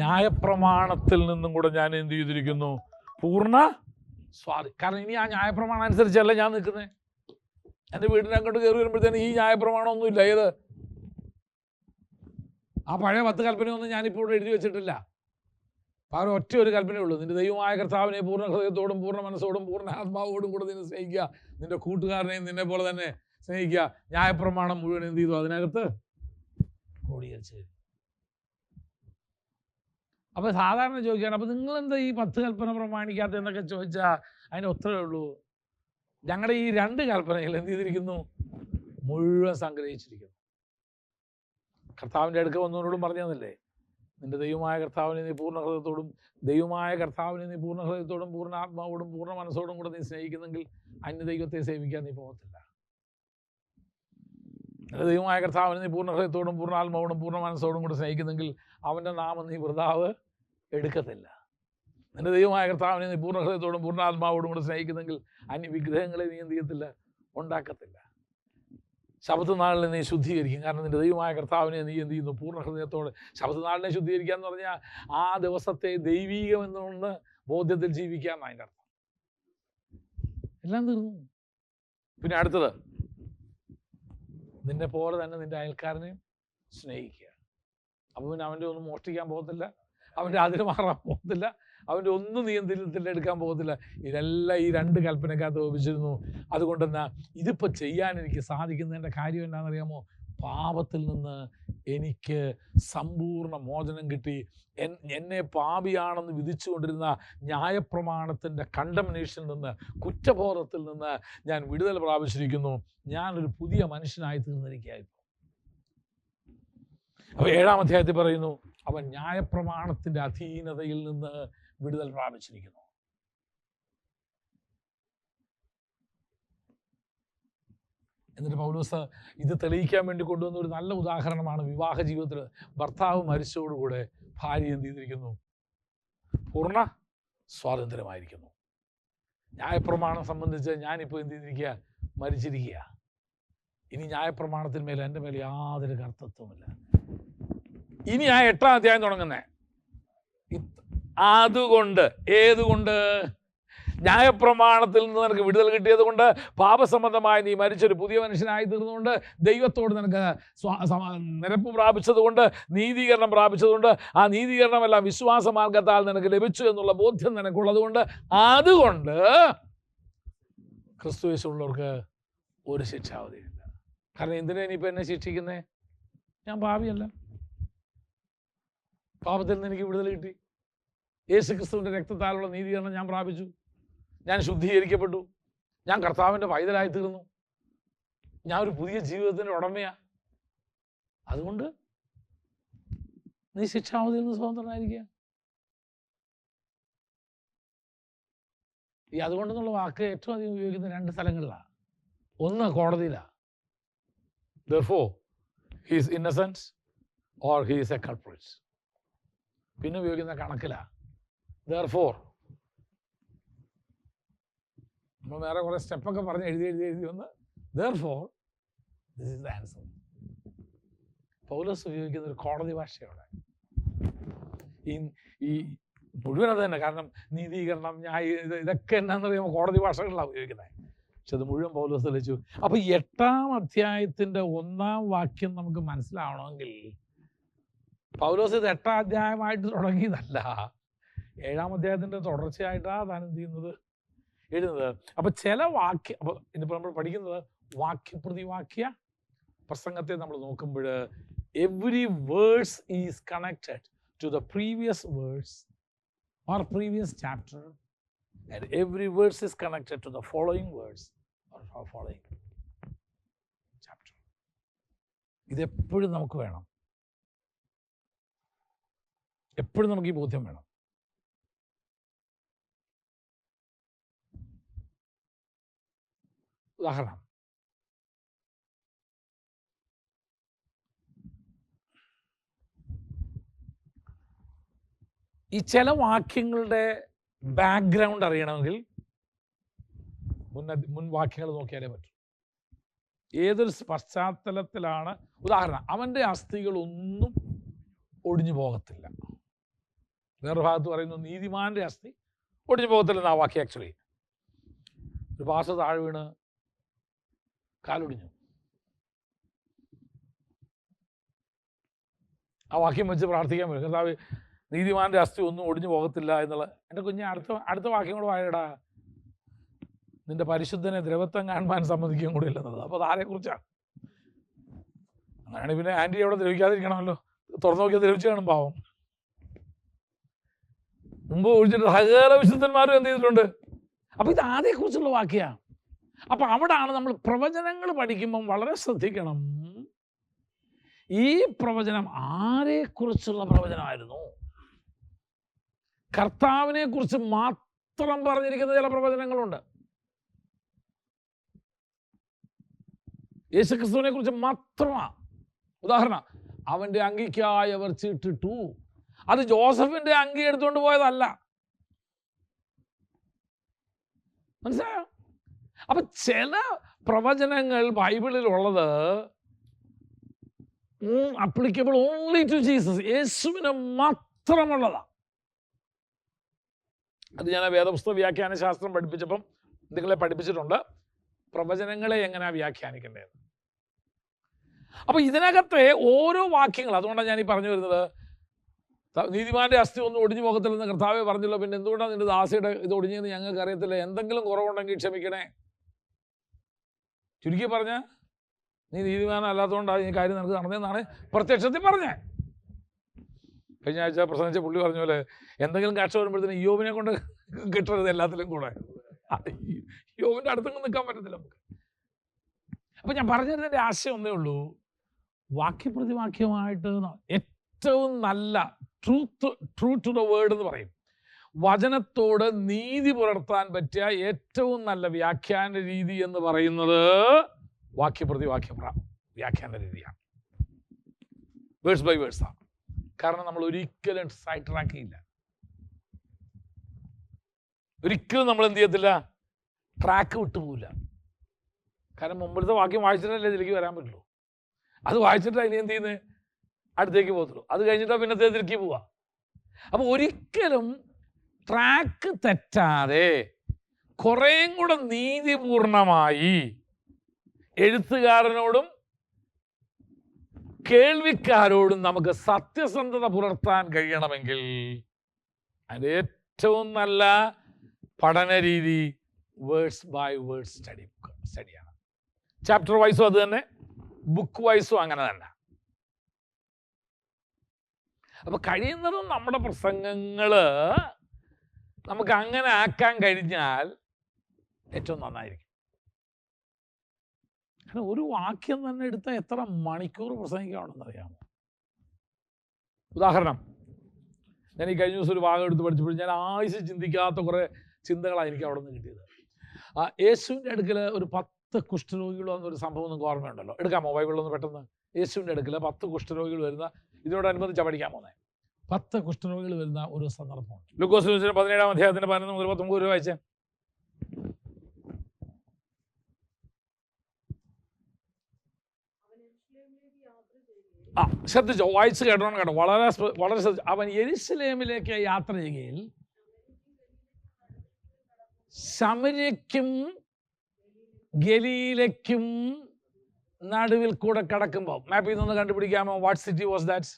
ന്യായപ്രമാണത്തിൽ നിന്നും കൂടെ ഞാൻ എന്ത് ചെയ്തിരിക്കുന്നു, പൂർണ്ണ സ്വാധീനം. കാരണം ഇനി ആ ന്യായപ്രമാണം അനുസരിച്ചല്ല ഞാൻ നിൽക്കുന്നത്. എൻ്റെ വീടിനെ അങ്ങോട്ട് കയറി വരുമ്പോഴത്തേന് ഈ ന്യായപ്രമാണം ഒന്നുമില്ല. ഏത് ആ പഴയ 10 കൽപ്പനയൊന്നും ഞാനിപ്പോൾ ഇവിടെ എഴുതി വെച്ചിട്ടില്ല. പകരം ഒറ്റ ഒരു കൽപ്പനയുള്ളൂ: നിന്റെ ദൈവമായ കർത്താവിനെ പൂർണ്ണ ഹൃദയത്തോടും പൂർണ്ണ മനസ്സോടും പൂർണ്ണ ആത്മാവോടും കൂടെ നിന്നെ സ്നേഹിക്കുക, നിന്റെ കൂട്ടുകാരനെയും നിന്നെ പോലെ തന്നെ സ്നേഹിക്കുക. ന്യായപ്രമാണം മുഴുവൻ എന്ത് ചെയ്തു? അതിനകത്ത് ക്രോഡീകരിച്ച്. അപ്പോൾ സാധാരണ ചോദിക്കുകയാണ്, അപ്പോൾ നിങ്ങളെന്താ ഈ 10 കൽപ്പന പ്രമാണിക്കാത്ത എന്നൊക്കെ ചോദിച്ചാൽ അതിന് ഉത്തരവേ ഉള്ളൂ. ഞങ്ങളുടെ ഈ 2 കൽപ്പനകൾ എന്ത് ചെയ്തിരിക്കുന്നു? മുഴുവൻ സംഗ്രഹിച്ചിരിക്കുന്നു. കർത്താവിൻ്റെ അടുക്ക വന്നവരോടും പറഞ്ഞതല്ലേ, നിന്റെ ദൈവമായ കർത്താവിനെ നീ പൂർണ്ണ ഹൃദയത്തോടും പൂർണ്ണ ഹൃദയത്തോടും പൂർണ്ണ ആത്മാവോടും പൂർണ്ണ മനസ്സോടും കൂടെ നീ സ്നേഹിക്കുന്നെങ്കിൽ അന്യ ദൈവത്തെ സേവിക്കാൻ നീ പോകത്തില്ല. നിന്റെ ദൈവമായ കർത്താവിനെ നീ പൂർണ്ണ ഹൃദയത്തോടും പൂർണ്ണ ആത്മാവോടും പൂർണ്ണ മനസ്സോടും കൂടെ സ്നേഹിക്കുന്നെങ്കിൽ അവൻ്റെ നാമം നീ വൃഥാവ് എടുക്കത്തില്ല. നിന്റെ ദൈവമായ കർത്താവിനെ നീ പൂർണ്ണ ഹൃദയത്തോടും പൂർണ്ണ ആത്മാവോടും കൂടെ സ്നേഹിക്കുന്നെങ്കിൽ അന്യ വിഗ്രഹങ്ങളെ നീ എന്ത് ചെയ്യത്തില്ല, ഉണ്ടാക്കത്തില്ല. ശബത്ത് നാളിനെ നീ ശുദ്ധീകരിക്കും. കാരണം നിന്റെ ദൈവമായ കർത്താവിനെ നീ എന്ത് ചെയ്യുന്നു? പൂർണ്ണ ഹൃദയത്തോടെ. ശബത്ത് നാളിനെ ശുദ്ധീകരിക്കുക എന്ന് പറഞ്ഞാൽ ആ ദിവസത്തെ ദൈവീകമെന്നുകൊണ്ട് ബോധ്യത്തിൽ ജീവിക്കുക എന്നാണ് അതിൻ്റെ അർത്ഥം. എല്ലാം തീർന്നു. പിന്നെ അടുത്തത്, നിന്നെ പോലെ തന്നെ നിന്റെ അയൽക്കാരനെ സ്നേഹിക്കുക. അപ്പോൾ പിന്നെ അവൻ്റെ ഒന്നും മോഷ്ടിക്കാൻ പോകത്തില്ല, അവൻ്റെ അതിന് മാറാൻ പോകത്തില്ല, അവൻ്റെ ഒന്നും നിയന്ത്രണത്തിൽ എടുക്കാൻ പോകത്തില്ല. ഇതെല്ലാം ഈ 2 കൽപ്പനക്കകത്ത് ഒപ്പിച്ചിരുന്നു. അതുകൊണ്ടെന്നാ ഇതിപ്പോൾ ചെയ്യാൻ എനിക്ക് സാധിക്കുന്നതിൻ്റെ കാര്യം എന്താണെന്നറിയാമോ? പാപത്തിൽ നിന്ന് എനിക്ക് സമ്പൂർണ്ണ മോചനം കിട്ടി. എന്നെ പാപിയാണെന്ന് വിധിച്ചുകൊണ്ടിരുന്ന ന്യായപ്രമാണത്തിൻ്റെ കണ്ടംനേഷനിൽ നിന്ന്, കുറ്റബോധത്തിൽ നിന്ന് ഞാൻ വിടുതൽ പ്രാപിച്ചിരിക്കുന്നു. ഞാനൊരു പുതിയ മനുഷ്യനായി തീർന്നിരിക്കുകയായിരുന്നു. അപ്പോൾ 7-ാം അധ്യായത്തിൽ പറയുന്നു, അവൻ ന്യായപ്രമാണത്തിൻ്റെ അധീനതയിൽ നിന്ന് വിടുതൽ പ്രാപിച്ചിരിക്കുന്നു. എന്നിട്ട് പൗലോസ് ഇത് തെളിയിക്കാൻ വേണ്ടി കൊണ്ടുവന്ന ഒരു നല്ല ഉദാഹരണമാണ് വിവാഹ ജീവിതത്തിൽ. ഭർത്താവ് മരിച്ചതോടുകൂടെ ഭാര്യ എന്ത് ചെയ്തിരിക്കുന്നു? പൂർണ്ണ സ്വാതന്ത്ര്യമായിരിക്കുന്നു. ന്യായപ്രമാണം സംബന്ധിച്ച് ഞാനിപ്പോൾ എന്ത് ചെയ്തിരിക്കുക? മരിച്ചിരിക്കുക. ഇനി ന്യായപ്രമാണത്തിന്മേൽ എൻ്റെ മേൽ യാതൊരു കർത്തൃത്വമില്ല. ഇനി ആ 8-ാം അധ്യായം തുടങ്ങുന്നേ അതുകൊണ്ട്. ഏതുകൊണ്ട്? ന്യായപ്രമാണത്തിൽ നിന്ന് നിനക്ക് വിടുതൽ കിട്ടിയത് കൊണ്ട്, പാപസംബന്ധമായി നീ മരിച്ചൊരു പുതിയ മനുഷ്യനായി തീർന്നുകൊണ്ട്, ദൈവത്തോട് നിനക്ക് നിരപ്പ് പ്രാപിച്ചതുകൊണ്ട്, നീതീകരണം പ്രാപിച്ചതുകൊണ്ട്, ആ നീതീകരണമെല്ലാം വിശ്വാസ മാർഗത്താൽ നിനക്ക് ലഭിച്ചു എന്നുള്ള ബോധ്യം നിനക്കുള്ളതുകൊണ്ട്, അതുകൊണ്ട് ക്രിസ്തുയേശുള്ളവർക്ക് ഒരു ശിക്ഷാവധിയില്ല. കാരണം എന്തിനാ ഇനിയിപ്പോൾ എന്നെ ശിക്ഷിക്കുന്നേ? ഞാൻ പാപിയല്ല. പാപത്തിൽ നിന്ന് എനിക്ക് വിടുതൽ കിട്ടി. യേശു ക്രിസ്തുവിൻ്റെ രക്തത്താലുള്ള നീതീകരണം ഞാൻ പ്രാപിച്ചു. ഞാൻ ശുദ്ധീകരിക്കപ്പെട്ടു. ഞാൻ കർത്താവിൻ്റെ പൈതലായി തീർന്നു. ഞാൻ ഒരു പുതിയ ജീവിതത്തിൻ്റെ ഉടമയാണ്. അതുകൊണ്ട് നീ ശിക്ഷാവധിയിൽ നിന്ന് സ്വതന്ത്രനായിരിക്കുക. ഈ അതുകൊണ്ടെന്നുള്ള വാക്ക് ഏറ്റവും അധികം ഉപയോഗിക്കുന്ന 2 സ്ഥലങ്ങളിലാണ്. ഒന്ന് കോടതിയിലാണ്. Therefore, he is innocent or he is a culprit. പിന്നെ ഉപയോഗിക്കുന്ന കണക്കിലാണ്. Therefore, നമ്മൾ വേറെ കുറെ സ്റ്റെപ്പൊക്കെ പറഞ്ഞ് എഴുതി വന്ന് therefore this is the answer. പൗലോസ് ഉപയോഗിക്കുന്ന ഒരു കോടതി ഭാഷയോടെ ഈ മുഴുവൻ അത് തന്നെ. കാരണം നീതീകരണം, ഇതൊക്കെ എന്നാന്ന് പറയുമ്പോൾ കോടതി ഭാഷകളിലാണ് ഉപയോഗിക്കുന്നത്. പക്ഷെ അത് മുഴുവൻ പൗലോസ് തെളിയിച്ചു. അപ്പൊ 8-ാം അധ്യായത്തിന്റെ 1-ാം വാക്യം നമുക്ക് മനസ്സിലാവണമെങ്കിൽ പൗലോസ് ഇത് 8-ാം അധ്യായമായിട്ട് തുടങ്ങിയതല്ല, 7-ാം അധ്യായത്തിന്റെ തുടർച്ചയായിട്ടാണ് താൻ എന്ത് ചെയ്യുന്നത്, എഴുതുന്നത്. അപ്പൊ ചില വാക്യം, അപ്പൊ ഇന്നിപ്പോൾ നമ്മൾ പഠിക്കുന്നത് വാക്യപ്രതിവാക്യ പ്രസംഗത്തെ നമ്മൾ നോക്കുമ്പോൾ every verse is connected to the previous verse or previous chapter, and every verse is connected to the following verse or following chapter. ഇതെപ്പോഴും നമുക്ക് വേണം, എപ്പോഴും നമുക്ക് ഈ ബോധ്യം വേണം. ഉദാഹരണം, ഈ ചില വാക്യങ്ങളുടെ ബാക്ക്ഗ്രൗണ്ട് അറിയണമെങ്കിൽ മുൻ വാക്യങ്ങൾ നോക്കിയാലേ പറ്റും. ഏതൊരു പശ്ചാത്തലത്തിലാണ്. ഉദാഹരണം, അവൻ്റെ അസ്ഥികളൊന്നും ഒടിഞ്ഞു പോകത്തില്ല. വേറൊരു ഭാഗത്ത് പറയുന്നു നീതിമാന്റെ അസ്ഥി ഒടിഞ്ഞു പോകത്തില്ലെന്ന് ആ വാക്യം. ആക്ച്വലി ഒരു പാസ്റ്റർ താഴെ വീണ് കാലൊടിഞ്ഞു. ആ വാക്യം വെച്ച് പ്രാർത്ഥിക്കാൻ പറ്റും, കർത്താവ് നീതിമാന്റെ അസ്ഥി ഒന്നും ഒടിഞ്ഞു പോകത്തില്ല എന്നുള്ള. എൻ്റെ കുഞ്ഞ് അടുത്ത വാക്യം കൂടെ വായടാ, നിന്റെ പരിശുദ്ധനെ ദ്രവത്വം കാണുവാൻ സമ്മതിക്കുകയും കൂടി ഇല്ലെന്നുള്ളത്. അപ്പോൾ അത് ആരെക്കുറിച്ചാണ്? അങ്ങനെയാണെങ്കിൽ പിന്നെ ആൻറ്റി അവിടെ ദ്രവിക്കാതിരിക്കണമല്ലോ. തുറന്നു നോക്കിയാൽ ദ്രവിച്ചു കാണും പാവം. മുമ്പ് ഒഴിച്ചിട്ട് സകല വിശുദ്ധന്മാരും എന്ത് ചെയ്തിട്ടുണ്ട്. അപ്പോൾ ഇത് ആരെക്കുറിച്ചുള്ള വാക്യമാണ്. അപ്പം അവിടാണ് നമ്മൾ പ്രവചനങ്ങൾ പഠിക്കുമ്പം വളരെ ശ്രദ്ധിക്കണം. ഈ പ്രവചനം ആരെക്കുറിച്ചുള്ള പ്രവചനമായിരുന്നു? കർത്താവിനെ കുറിച്ച് മാത്രം പറഞ്ഞിരിക്കുന്ന ചില പ്രവചനങ്ങളുണ്ട്. യേശുക്രിസ്തുവിനെ കുറിച്ച് മാത്രമാണ്. ഉദാഹരണം, അവൻ്റെ അങ്കിക്കായി അവർ ചീട്ടിട്ടു. അത് ജോസഫിന്റെ അങ്കി എടുത്തുകൊണ്ട് പോയതല്ല. മനസ്സിലായോ? അപ്പൊ ചില പ്രവചനങ്ങൾ ബൈബിളിലുള്ളത് അപ്ലിക്കബിൾ ഓൺലി ടു ജീസസ്, യേശുവിന് മാത്രമുള്ളതാണ്. അത് ഞാൻ വേദപുസ്തക വ്യാഖ്യാന ശാസ്ത്രം പഠിപ്പിച്ചപ്പം നിങ്ങളെ പഠിപ്പിച്ചിട്ടുണ്ട് പ്രവചനങ്ങളെ എങ്ങനെയാണ് വ്യാഖ്യാനിക്കേണ്ടത്. അപ്പൊ ഇതിനകത്തെ ഓരോ വാക്യങ്ങൾ, അതുകൊണ്ടാണ് ഞാൻ ഈ പറഞ്ഞു വരുന്നത്, നീതിമാന്റെ അസ്ഥി ഒന്നും ഒടിഞ്ഞു പോകത്തില്ലെന്ന് കർത്താവേ പറഞ്ഞല്ലോ, പിന്നെ എന്തുകൊണ്ടാണ് നിന്റെ ദാസിയുടെ ഇത് ഒടിഞ്ഞെന്ന് ഞങ്ങൾക്ക് അറിയത്തില്ല, എന്തെങ്കിലും കുറവുണ്ടെങ്കിൽ ക്ഷമിക്കണേ. ചുരുക്കി പറഞ്ഞ നീ നീതിമാനല്ലാത്തതുകൊണ്ടാണ് ഈ കാര്യം നിനക്ക് നടന്നതെന്നാണ് പ്രത്യക്ഷത്തിൽ പറഞ്ഞേ. കഴിഞ്ഞ ആഴ്ച പ്രസംഗിച്ച പുള്ളി പറഞ്ഞ പോലെ എന്തെങ്കിലും കാഴ്ച വരുമ്പോഴത്തേനും യോബിനെ കൊണ്ട് കിട്ടരുത് എല്ലാത്തിലും കൂടെ. യോബിന്റെ അടുത്തൊന്നും നിൽക്കാൻ പറ്റത്തില്ല നമുക്ക്. അപ്പൊ ഞാൻ പറഞ്ഞതിന്റെ ആശയം ഒന്നേ ഉള്ളൂ, വാക്യപ്രതിവാക്യമായിട്ട് ഏറ്റവും നല്ല ട്രൂ ടു ദ വേർഡ് എന്ന് പറയും, വചനത്തോട് നീതി പുലർത്താൻ പറ്റിയ ഏറ്റവും നല്ല വ്യാഖ്യാന രീതി എന്ന് പറയുന്നത് വാക്യപ്രതിവാക്യ വ്യാഖ്യാന രീതിയാണ്. വേഴ്സ് ബൈ വേഴ്സാണ്. കാരണം നമ്മൾ ഒരിക്കലും സൈഡ് ട്രാക്ക് ചെയ്യില്ല, ഒരിക്കലും നമ്മൾ എന്ത് ചെയ്യത്തില്ല, ട്രാക്ക് വിട്ടുപോകില്ല. കാരണം മുമ്പിലത്തെ വാക്യം വായിച്ചിട്ടല്ലേ ഇതിലേക്ക് വരാൻ പറ്റുള്ളൂ. അത് വായിച്ചിട്ട് അതിന് എന്ത് ചെയ്യുന്നത്, അടുത്തേക്ക് പോകത്തുള്ളൂ. അത് കഴിഞ്ഞിട്ടാണ് പിന്നത്തെ ഇതിലേക്ക് പോവുക. അപ്പോൾ ഒരിക്കലും ട്രാക്ക് തെറ്റാതെ കുറേയും കൂടെ നീതിപൂർണമായി എഴുത്തുകാരനോടും കേൾവിക്കാരോടും നമുക്ക് സത്യസന്ധത പുലർത്താൻ കഴിയണമെങ്കിൽ അതിൻ്റെ ഏറ്റവും നല്ല പഠന രീതി വേർഡ്സ് ബൈ വേർഡ്സ് സ്റ്റഡിയാണ്. ചാപ്റ്റർ വൈസും അത് തന്നെ, ബുക്ക് വൈസും അങ്ങനെ തന്നെ. അപ്പൊ കഴിയുന്നതും നമ്മുടെ പ്രസംഗങ്ങള് നമുക്ക് അങ്ങനെ ആക്കാൻ കഴിഞ്ഞാൽ ഏറ്റവും നന്നായിരിക്കും. കാരണം ഒരു വാക്യം തന്നെ എടുത്താൽ എത്ര മണിക്കൂർ പ്രസംഗിക്കാണെന്ന് അറിയാമോ? ഉദാഹരണം, ഞാൻ ഈ കഴിഞ്ഞ ദിവസം ഒരു ഭാഗം എടുത്ത് പഠിച്ചപ്പോൾ ഞാൻ ആയുസ് ചിന്തിക്കാത്ത കുറേ ചിന്തകളാണ് എനിക്ക് അവിടെ നിന്ന് കിട്ടിയത്. യേശുവിൻ്റെ അടുക്കൽ ഒരു 10 കുഷ്ഠരോഗികളോ എന്നൊരു സംഭവം നിങ്ങൾക്ക് ഓർമ്മയുണ്ടല്ലോ. എടുക്കാമോ ബൈബിളിലൊന്ന് പെട്ടെന്ന്? യേശുവിൻ്റെ അടുക്കൽ 10 കുഷ്ഠരോഗികൾ വരുന്ന, ഇതിനോടനുബന്ധിച്ച് പഠിക്കാൻ പോകുന്നത് 10 കുഷ്ഠരോഗികൾ വരുന്ന ഒരു സന്ദർഭമുണ്ട്. ലൂക്കോസ് 17-ാം അധ്യായത്തിൻ്റെ 11-19 വായിച്ചേ. ശ്രദ്ധിച്ചോ, വായിച്ച് കേട്ടോണം കേട്ടോ, വളരെ വളരെ ശ്രദ്ധിച്ചു. അവൻ യെരുശലേമിലേക്ക് യാത്ര ചെയ്യുകയിൽ ശമര്യയ്ക്കും ഗലീലയ്ക്കും നടുവിൽ കൂടെ കടക്കുമ്പോൾ, മാപ്പിൽ നിന്ന് കണ്ടുപിടിക്കാമോ വാട്ട് സിറ്റി വാസ് ദാറ്റ്?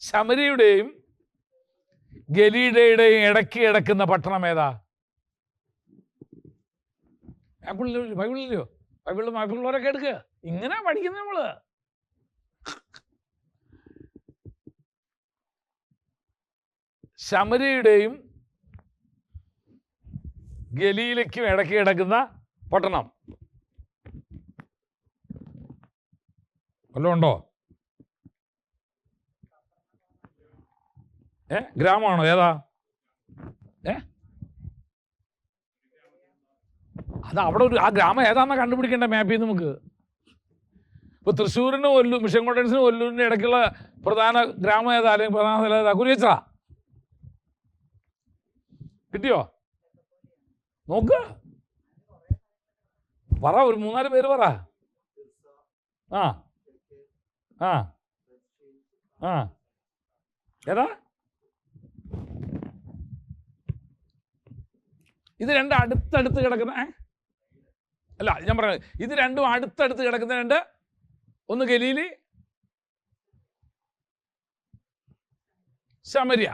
ശമര്യയുടെയും ഗലീലയുടെയും ഇടയ്ക്ക് കിടക്കുന്ന പട്ടണം ഏതാ? ബൈബിളില്ലയോ? ബൈബിളുള്ളവരൊക്കെ എടുക്കുക. ഇങ്ങനെ പഠിക്കുന്നത് നമ്മള്. ശമര്യയുടെയും ഗലീലയ്ക്കും ഇടയ്ക്ക് കിടക്കുന്ന പട്ടണം വല്ലതും ഉണ്ടോ? ഗ്രാമമാണോ? ഏതാ? അത് അവിടെ ആ ഗ്രാമം ഏതാണെന്നാ കണ്ടുപിടിക്കേണ്ട മാപ്പിൽ നമുക്ക്. ഇപ്പൊ തൃശ്ശൂരിനും മിഷൻ കോട്ടേഴ്സിനും ഒല്ലൂരിനും ഇടയ്ക്കുള്ള പ്രധാന ഗ്രാമം ഏതാ, അല്ലെങ്കിൽ പ്രധാന സ്ഥലം ഏതാ? കുരിയച്ചാ കിട്ടിയോ? നോക്ക്, പറ, ഒരു 3-4 പേര് പറ. ആ ആ ആ ഏതാ? ഇത് രണ്ടും അടുത്തടുത്ത് കിടക്കുന്ന, അല്ല ഞാൻ പറഞ്ഞത്, ഇത് രണ്ടും അടുത്തടുത്ത് കിടക്കുന്ന രണ്ട്, ഒന്ന് ഗലീലി, ശമര്യ.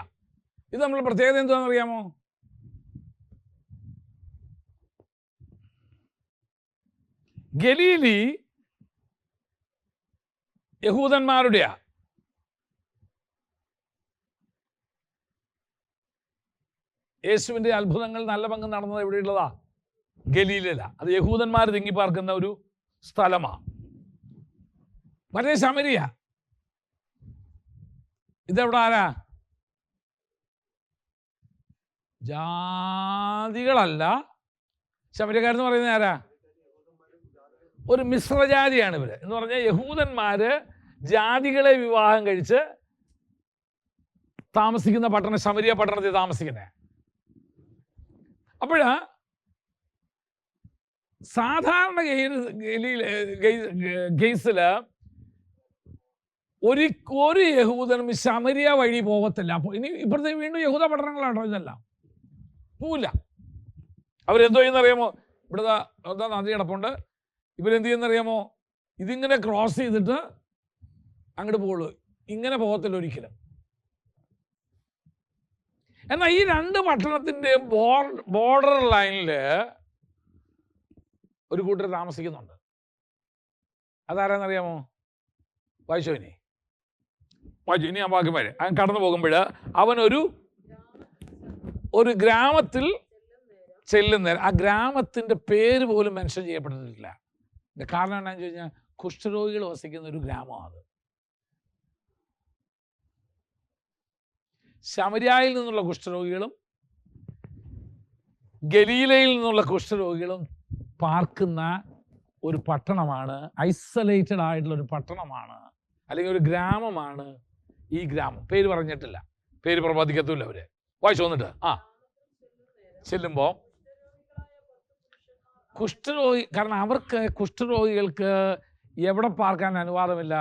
ഇത് നമ്മൾ പ്രത്യേകത എന്താണെന്ന് അറിയാമോ? ഗലീലി യഹൂദന്മാരുടെയാ. യേശുവിൻ്റെ അത്ഭുതങ്ങൾ നല്ല പങ്ക് നടന്നത് എവിടെയുള്ളതാ? ഗലീലയില. അത് യഹൂദന്മാർ തിങ്ങിപ്പാർക്കുന്ന ഒരു സ്ഥലമാണ്. മറ്റേ ശമര്യ, ഇതെവിടെ ആരാ? ജാതികളല്ല. ശമര്യക്കാരെന്ന് പറയുന്നത് ആരാ? ഒരു മിശ്രജാതിയാണ് ഇവര്. എന്ന് പറഞ്ഞാൽ യഹൂദന്മാര് ജാതികളെ വിവാഹം കഴിച്ച് താമസിക്കുന്ന പട്ടണം ശമര്യ പട്ടണത്തിൽ താമസിക്കുന്നേ. അപ്പോഴാ സാധാരണ കേസില് ഒരു യഹൂദനും ശമര്യ വഴി പോകത്തില്ല. അപ്പോൾ ഇനി ഇപ്പോഴത്തെ വീണ്ടും യഹൂദ പട്ടണങ്ങളാണോ ഇതെല്ലാം? പോവില്ല. അവരെന്തോ ചെയ്യുന്നറിയാമോ? ഇവിടെ എന്താ നദി കിടപ്പുണ്ട്, ഇവരെന്ത് ചെയ്യുന്നറിയാമോ? ഇതിങ്ങനെ ക്രോസ് ചെയ്തിട്ട് അങ്ങോട്ട് പോകുള്ളൂ, ഇങ്ങനെ പോകത്തില്ല ഒരിക്കലും. എന്നാൽ ഈ 2 പട്ടണത്തിൻ്റെ ബോർഡർ ലൈനിൽ ഒരു കൂട്ടർ താമസിക്കുന്നുണ്ട്. അതാരാന്നറിയാമോ? വായിച്ചോ, ഇനി ഞാൻ ബാക്കി വരെ. അവൻ കടന്നു പോകുമ്പോൾ അവൻ ഒരു ഗ്രാമത്തിൽ ചെല്ലുന്നേരം ആ ഗ്രാമത്തിൻ്റെ പേര് പോലും മെൻഷൻ ചെയ്യപ്പെട്ടിട്ടില്ല. കാരണം എന്താണെന്ന് ചോദിച്ചു കഴിഞ്ഞാൽ കുഷ്ഠരോഗികൾ വസിക്കുന്ന ഒരു ഗ്രാമമാണ്. ശമര്യായിൽ നിന്നുള്ള കുഷ്ഠരോഗികളും ഗലീലയിൽ നിന്നുള്ള കുഷ്ഠരോഗികളും പാർക്കുന്ന ഒരു പട്ടണമാണ്, ഐസൊലേറ്റഡ് ആയിട്ടുള്ള ഒരു പട്ടണമാണ്, അല്ലെങ്കിൽ ഒരു ഗ്രാമമാണ് ഈ ഗ്രാമം. പേര് പറഞ്ഞിട്ടില്ല, പേര് പ്രബോധിക്കത്തുമില്ല അവര്. വായിച്ചു വന്നിട്ട് ചെല്ലുമ്പോൾ കുഷ്ഠരോഗി, കാരണം അവർക്ക് കുഷ്ഠരോഗികൾക്ക് എവിടെ പാർക്കാൻ അനുവാദമില്ല?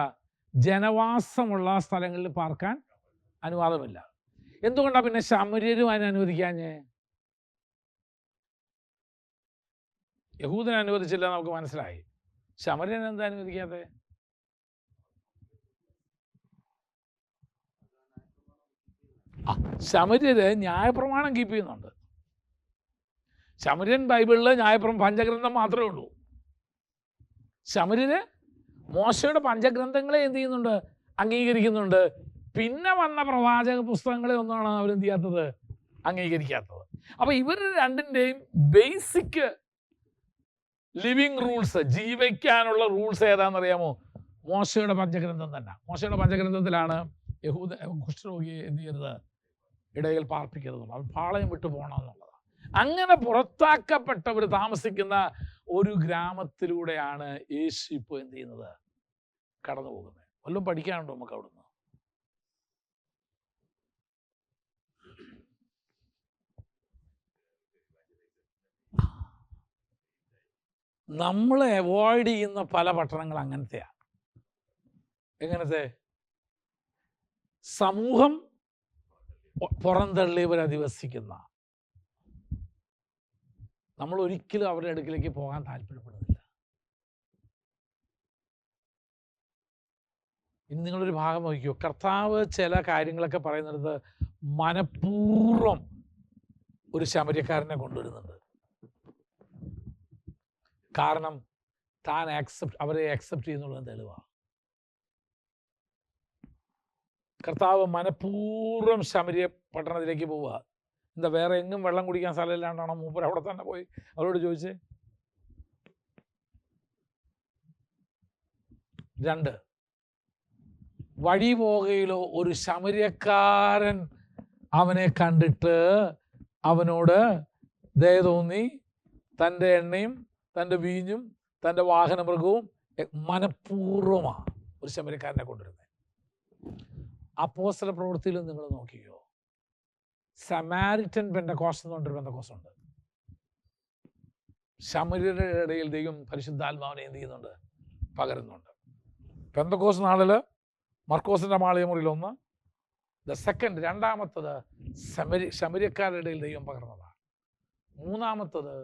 ജനവാസമുള്ള സ്ഥലങ്ങളിൽ പാർക്കാൻ അനുവാദമില്ല. എന്തുകൊണ്ടാണ് പിന്നെ ശമര്യരും അതിനെ അനുവദിക്കാഞ്ഞേ? യഹൂദനെ അനുവദിച്ചില്ല, നമുക്ക് മനസ്സിലായി. ശമര്യൻ എന്താ അനുവദിക്കാതെ? ശമര്യര് ന്യായപ്രമാണം കീപ്പ് ചെയ്യുന്നുണ്ട്. ശമര്യൻ ബൈബിളിൽ പഞ്ചഗ്രന്ഥം മാത്രമേ ഉള്ളൂ. ശമര്യര് മോശയുടെ പഞ്ചഗ്രന്ഥങ്ങളെ എന്ത് ചെയ്യുന്നുണ്ട്? അംഗീകരിക്കുന്നുണ്ട്. പിന്നെ വന്ന പ്രവാചക പുസ്തകങ്ങളെ ഒന്നാണ് അവരെന്ത് ചെയ്യാത്തത്? അംഗീകരിക്കാത്തത്. അപ്പൊ ഇവർ രണ്ടിൻ്റെയും ബേസിക് ലിവിങ് റൂൾസ്, ജീവിക്കാനുള്ള റൂൾസ് ഏതാണെന്നറിയാമോ? മോശയുടെ പഞ്ചഗ്രന്ഥം തന്നെ. മോശയുടെ പഞ്ചഗ്രന്ഥത്തിലാണ് യഹൂദ കുഷ്ഠരോഗിയെ എന്ത് ചെയ്യരുത്? ഇടയിൽ പാർപ്പിക്കരുത്, അവൻ പാളയം വിട്ടു പോകണമെന്നുള്ളതാണ്. അങ്ങനെ പുറത്താക്കപ്പെട്ടവർ താമസിക്കുന്ന ഒരു ഗ്രാമത്തിലൂടെയാണ് യേശു ഇപ്പോൾ എന്ത് ചെയ്യുന്നത്, കടന്നു പോകുന്നത്. വല്ലതും പഠിക്കാനുണ്ടോ നമുക്ക് അവിടുന്ന്? നമ്മൾ അവോയ്ഡ് ചെയ്യുന്ന പല പട്ടണങ്ങൾ അങ്ങനത്തെയാണ്. എങ്ങനത്തെ? സമൂഹം പുറന്തള്ളിയവർ അധിവസിക്കുന്ന, നമ്മൾ ഒരിക്കലും അവരുടെ അടുക്കിലേക്ക് പോകാൻ താല്പര്യപ്പെടുന്നില്ല. ഇനി നിങ്ങളൊരു ഭാഗം നോക്കിയോ, കർത്താവ് ചില കാര്യങ്ങളൊക്കെ പറയുന്നത് മനഃപൂർവ്വം ഒരു ശമര്യക്കാരനെ കൊണ്ടുവരുന്നുണ്ട്. കാരണം താൻ അവരെ അക്സെപ്റ്റ് ചെയ്യുന്നുള്ളത് തെളിവാണ്. കർത്താവ് മനഃപൂർവ്വം ശമര്യ പട്ടണത്തിലേക്ക് പോവുക. എന്താ, വേറെ എങ്ങും വെള്ളം കുടിക്കാൻ സ്ഥലമില്ലാണ്ടാണോ മൂപ്പർ അവിടെ തന്നെ പോയി അവരോട് ചോദിച്ചേ? 2, വഴി പോകയിലോ ഒരു ശമര്യക്കാരൻ അവനെ കണ്ടിട്ട് അവനോട് ദയ തോന്നി തൻ്റെ എണ്ണയും തൻ്റെ വീഞ്ഞും തൻ്റെ വാഹനമൃഗവും മനഃപൂർവ്വമാണ് ഒരു ശമര്യക്കാരനെ കൊണ്ടുവരുന്നത്. അപ്പോസ്തല പ്രവൃത്തിയിലും നിങ്ങൾ നോക്കിയോ, സമാരിറ്റൻ പെന്തക്കോസ്ത് എന്ന് പറഞ്ഞൊരു പെന്തക്കോസ്ത് ഉണ്ട്. ശമര്യരുടെ ഇടയിൽ ദൈവം പരിശുദ്ധാത്മാവിനെ എന്ത് ചെയ്യുന്നുണ്ട്, പകരുന്നുണ്ട്. പെന്തക്കോസ്ത് നാളിൽ മർക്കോസിൻ്റെ മാളികമുറിയിൽ 1, രണ്ടാമത്തത് ശമര്യക്കാരുടെ ഇടയിൽ ദൈവം പകർന്നതാണ്. 3-മത്തത്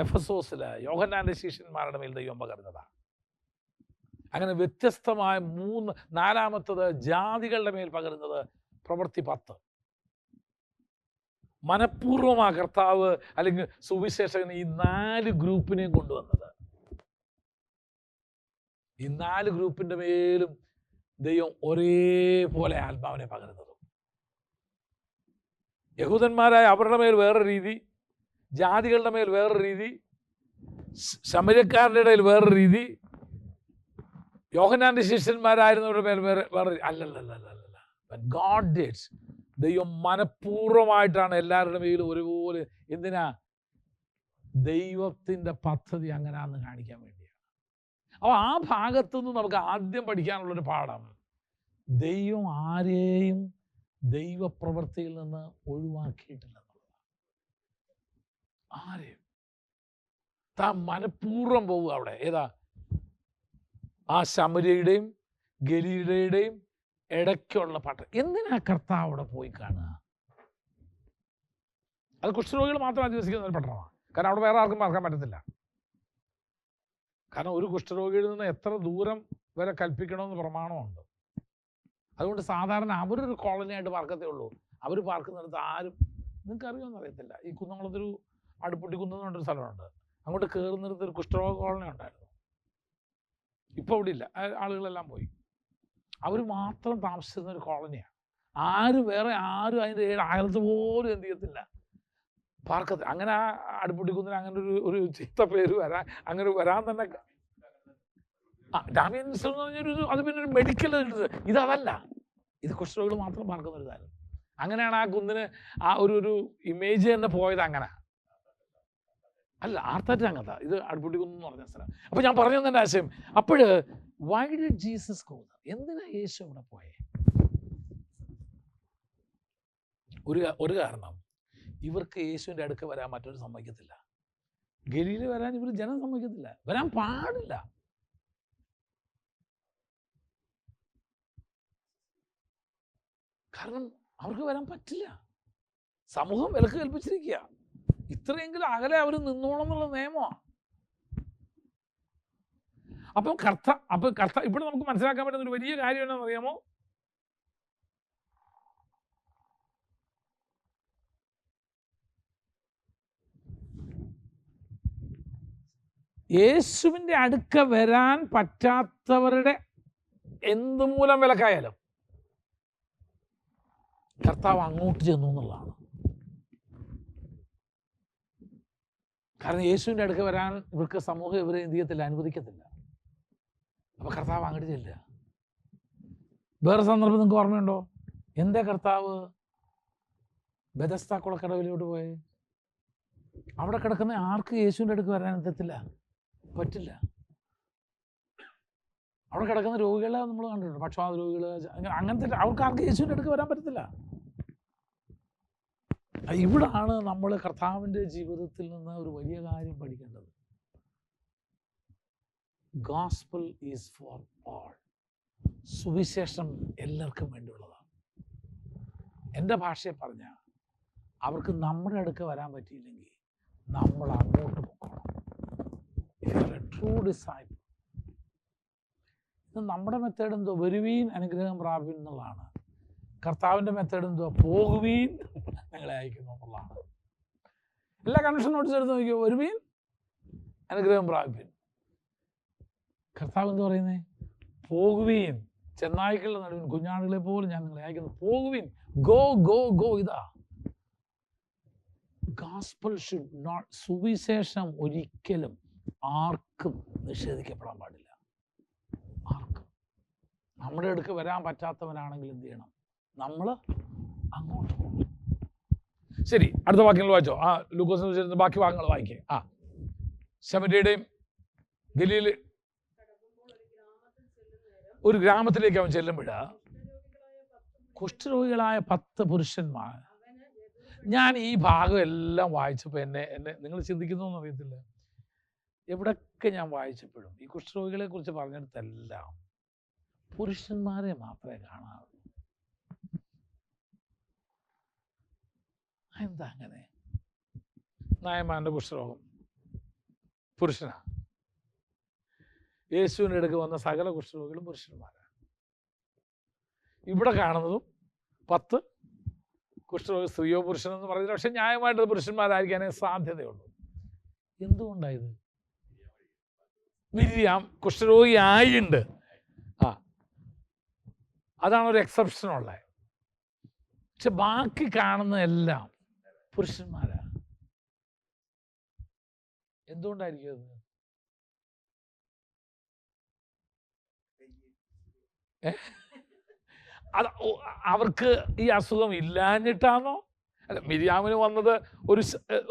എഫെസോസില് യോഹന്നാന്റെ ശിഷ്യന്മാരുടെ മേൽ ദൈവം പകർന്നതാണ്. അങ്ങനെ വ്യത്യസ്തമായ 4-മത്തത് ജാതികളുടെ മേൽ പകരുന്നത് പ്രവൃത്തി 10. മനഃപൂർവ്വമാ കർത്താവ് അല്ലെങ്കിൽ സുവിശേഷകൻ ഈ 4 ഗ്രൂപ്പിനെയും കൊണ്ടുവന്നത്. ഈ 4 ഗ്രൂപ്പിന്റെ മേലും ദൈവം ഒരേപോലെ ആത്മാവിനെ പകരുന്നതും. യഹൂദന്മാരായ അവരുടെ മേൽ വേറെ രീതി, ജാതികളുടെ മേൽ വേറൊരു രീതി, ശമര്യക്കാരുടെ ഇടയിൽ വേറൊരു രീതി, യോഹന്നാന്റെ ശിഷ്യന്മാരായിരുന്നവരുടെ മേൽ വേറെ അല്ലല്ല. ഗോഡ് ഡിഡ്, ദൈവം മനഃപൂർവ്വമായിട്ടാണ് എല്ലാവരുടെ മേലും ഒരുപോലെ. എന്തിനാ? ദൈവത്തിൻ്റെ പദ്ധതി അങ്ങനെയാണെന്ന് കാണിക്കാൻ വേണ്ടിയാണ്. അപ്പോൾ ആ ഭാഗത്തുനിന്ന് നമുക്ക് ആദ്യം പഠിക്കാനുള്ളൊരു പാഠം, ദൈവം ആരെയും ദൈവപ്രവൃത്തിയിൽ നിന്ന് ഒഴിവാക്കിയിട്ടില്ലെന്നുള്ളതാണ്. ആരെയും താൻ മനഃപൂർവ്വം പോവുക അവിടെ. ഏതാ? ആ ശമര്യയുടെയും ഗലീലയുടെയും ഇടയ്ക്കുള്ള പട്ടണം. എന്തിനാ കർത്താവ് അവിടെ പോയി കാണുക? അത് കുഷ്ഠരോഗികൾ മാത്രം അധിവസിക്കുന്ന ഒരു പട്ടണമാണ്. കാരണം അവിടെ വേറെ ആർക്കും പാർക്കാൻ പറ്റത്തില്ല. കാരണം ഒരു കുഷ്ഠരോഗിയിൽ നിന്ന് എത്ര ദൂരം വരെ കൽപ്പിക്കണമെന്ന് പ്രമാണമുണ്ട്. അതുകൊണ്ട് സാധാരണ അവരൊരു കോളനിയായിട്ട് പാർക്കത്തേ ഉള്ളൂ. അവർ പാർക്കുന്നിടത്ത് ആരും, നിങ്ങൾക്ക് അറിയുമെന്ന് അറിയത്തില്ല, ഈ കുന്നംകുളത്തൊരു അടുപ്പുട്ടി കുന്നെന്ന് പറഞ്ഞൊരു സ്ഥലമുണ്ട്. അങ്ങോട്ട് കയറുന്നിടത്ത് ഒരു കുഷ്ഠരോഗ കോളനി ഉണ്ടായിരുന്നു. ഇപ്പോൾ അവിടെ ഇല്ല, ആളുകളെല്ലാം പോയി. അവർ മാത്രം താമസിച്ചിരുന്ന ഒരു കോളനിയാണ്. വേറെ ആരും അതിൻ്റെ അയലത്ത് പോലും എന്ത് ചെയ്യത്തില്ല, പാർക്കത്തിൽ. അങ്ങനെ ആ അടുപ്പുട്ടി കുന്നിന് അങ്ങനെ ഒരു ചീത്ത പേര് വരാൻ, അങ്ങനെ വരാൻ തന്നെ ഡാമിയൻസ് എന്ന് പറഞ്ഞൊരു, അത് പിന്നെ ഒരു മെഡിക്കൽ ഇതല്ല, ഇത് കുഷ്ഠരോഗികൾ മാത്രം പാർക്കുന്ന ഒരു ഇതായിരുന്നു. അങ്ങനെയാണ് ആ കുന്നിന് ആ ഒരു ഇമേജ് തന്നെ പോയത്. അങ്ങനെ അല്ല, ആർത്തറ്റ് അങ്ങനത്തെ, ഇത് അടുപ്പുട്ടി കുന്ന് പറഞ്ഞ സ്ഥലം. അപ്പോൾ ഞാൻ പറഞ്ഞു തന്നെ ആശയം. അപ്പോൾ വൈ ഡിഡ് ജീസസ് ഗോ? എന്തിനാ യേശു അവിടെ പോയേ? ഒരു കാരണം, ഇവർക്ക് യേശുവിൻ്റെ അടുക്ക് വരാൻ മറ്റൊരു സമ്മതിക്കത്തില്ല. ഗലീല വരാൻ ഇവർ ജനം സമ്മതിക്കത്തില്ല, വരാൻ പാടില്ല. കാരണം അവർക്ക് വരാൻ പറ്റില്ല. സമൂഹം വിലക്ക് കൽപ്പിച്ചിരിക്കുക. ഇത്രയെങ്കിലും അകലെ അവർ നിന്നോണം എന്നുള്ള നിയമമാണ്. അപ്പം ഇവിടെ നമുക്ക് മനസ്സിലാക്കാൻ പറ്റുന്ന ഒരു വലിയ കാര്യം എന്നാണെന്ന് അറിയാമോ? യേശുവിൻ്റെ അടുക്ക വരാൻ പറ്റാത്തവരുടെ എന്തുമൂലം വിലക്കായാലും കർത്താവ് അങ്ങോട്ട് ചെന്നു എന്നുള്ളതാണ്. കാരണം യേശുവിൻ്റെ അടുക്ക വരാൻ ഇവർക്ക് സമൂഹം ഇവരെ എന്ത് ചെയ്യത്തില്ല, അനുവദിക്കത്തില്ല. അപ്പോൾ കർത്താവ് അങ്ങോട്ട് ചെല്ലുക. വേറെ സന്ദർഭം നിങ്ങൾക്ക് ഓർമ്മയുണ്ടോ? എന്താ കർത്താവ് ബെഥസ്ദ കുളക്കടവിലോട്ട് പോയേ? അവിടെ കിടക്കുന്ന ആർക്ക് യേശുവിൻ്റെ അടുക്ക് വരാൻ എത്തത്തില്ല, പറ്റില്ല. അവിടെ കിടക്കുന്ന രോഗികളെ നമ്മൾ കണ്ടിട്ടുണ്ട്, പക്ഷാഘാത രോഗികൾ, അങ്ങനത്തെ അവർക്ക് ആർക്ക് യേശുവിൻ്റെ അടുക്ക് വരാൻ പറ്റത്തില്ല. ഇവിടാണ് നമ്മൾ കർത്താവിൻ്റെ ജീവിതത്തിൽ നിന്ന് ഒരു വലിയ കാര്യം പഠിക്കേണ്ടത്. Gospel is for all. സുവിശേഷം എല്ലാവർക്കും വേണ്ടിയുള്ളതാണ്. എൻ്റെ ഭാഷയെ പറഞ്ഞാൽ അവർക്ക് നമ്മുടെ അടുക്ക് വരാൻ പറ്റിയില്ലെങ്കിൽ നമ്മൾ അങ്ങോട്ട് പോകണം. True disciple. ഇത് നമ്മുടെ മെത്തേഡ് എന്തോ വരുവീൻ അനുഗ്രഹം പ്രാപിൻ എന്നുള്ളതാണ്. കർത്താവിൻ്റെ മെത്തേഡ് എന്തോ പോകുവീൻ നിങ്ങളെ അയക്കുന്നു എന്നുള്ളതാണ്. എല്ലാ കൺവെൻഷൻ നോട്ടീസ് എടുത്ത് നോക്കിയോ, വരുവീൻ അനുഗ്രഹം പ്രാപിൻ. കർത്താവ് എന്ത് പറയുന്നേ? പോകുവീൻ, ചെന്നായ്ക്കളുടെ നടുവിൻ കുഞ്ഞാടുകളെ പോലും ഞാൻ നിങ്ങളെ അയക്കുന്നു. പോകുവീൻ, ഗോ ഗോ ഗോ. ഇതാ ഗോസ്പൽ ഷുഡ് നോട്ട്. സുവിശേഷം ഒരിക്കലും ആർക്കും നിഷേധിക്കപ്പെടാൻ പാടില്ല. ആർക്കും. നമ്മുടെ അടുക്ക് വരാൻ പറ്റാത്തവനാണെങ്കിൽ എന്ത് ചെയ്യണം? നമ്മൾ അങ്ങോട്ട് പോകും. ശരി, അടുത്ത വാക്യങ്ങൾ വായിച്ചോ. ലൂക്കോസിന്റെ ബാക്കി വാക്യങ്ങൾ വായിക്കേ. ശമര്യയുടെയും ഗലീല ഒരു ഗ്രാമത്തിലേക്ക് അവൻ ചെല്ലുമ്പോൾ കുഷ്ഠരോഗികളായ 10 പുരുഷന്മാർ. ഞാൻ ഈ ഭാഗം എല്ലാം വായിച്ചപ്പോൾ എന്നെ നിങ്ങൾ ചിന്തിക്കുന്നോന്ന് അറിയത്തില്ല, എവിടൊക്കെ ഞാൻ വായിച്ചപ്പോഴും ഈ കുഷ്ഠരോഗികളെ കുറിച്ച് പറഞ്ഞിടത്തെല്ലാം പുരുഷന്മാരെ മാത്രമേ കാണാറുള്ളൂ. എന്താ അങ്ങനെ? നായമാൻ്റെ കുഷ്ഠരോഗം പുരുഷനാ. യേശുവിൻ്റെ അടുക്ക് വന്ന സകല കുഷ്ഠരോഗികളും പുരുഷന്മാരാണ്. ഇവിടെ കാണുന്നതും 10 കുഷ്ഠരോഗി, സ്ത്രീയോ പുരുഷനെന്ന് പറയുന്നത്. പക്ഷെ ന്യായമായിട്ട് പുരുഷന്മാരായിരിക്കാനേ സാധ്യതയുള്ളൂ. എന്തുകൊണ്ടായത്? മിരിയാം കുഷ്ഠരോഗി ആയിണ്ട്. അതാണ് ഒരു എക്സെപ്ഷനുള്ളത്. പക്ഷെ ബാക്കി കാണുന്ന എല്ലാം പുരുഷന്മാരാ. എന്തുകൊണ്ടായിരിക്കും അത്? അത് അവർക്ക് ഈ അസുഖം ഇല്ലാഞ്ഞിട്ടാണോ? അല്ല, മിരിയാമിന് വന്നത്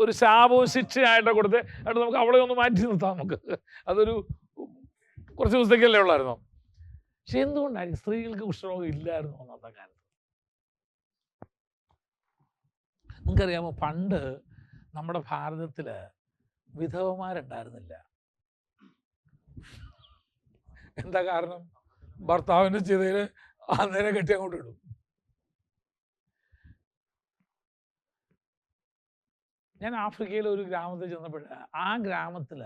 ഒരു ശാപവും ശിക്ഷയായിട്ടാണ് കൊടുത്ത്. എന്നിട്ട് നമുക്ക് അവളെ ഒന്ന് മാറ്റി നിർത്താം. നമുക്ക് അതൊരു കുറച്ച് ദിവസത്തേക്കല്ലേ ഉള്ളായിരുന്നോ? പക്ഷെ എന്തുകൊണ്ടായിരിക്കും സ്ത്രീകൾക്ക് കുഷ്ഠരോഗം ഇല്ലായിരുന്നു അന്നത്തെ കാലത്ത്? നിങ്ങൾക്കറിയാമോ, പണ്ട് നമ്മുടെ ഭാരതത്തിൽ വിധവമാരുണ്ടായിരുന്നില്ല. എന്താ കാരണം? ഭർത്താവിൻ്റെ ചെയ്തതിൽ അന്നേരം കെട്ടി അങ്ങോട്ട് ഇടും. ഞാൻ ആഫ്രിക്കയിലെ ഒരു ഗ്രാമത്തിൽ ചെന്നപ്പോൾ ആ ഗ്രാമത്തിൽ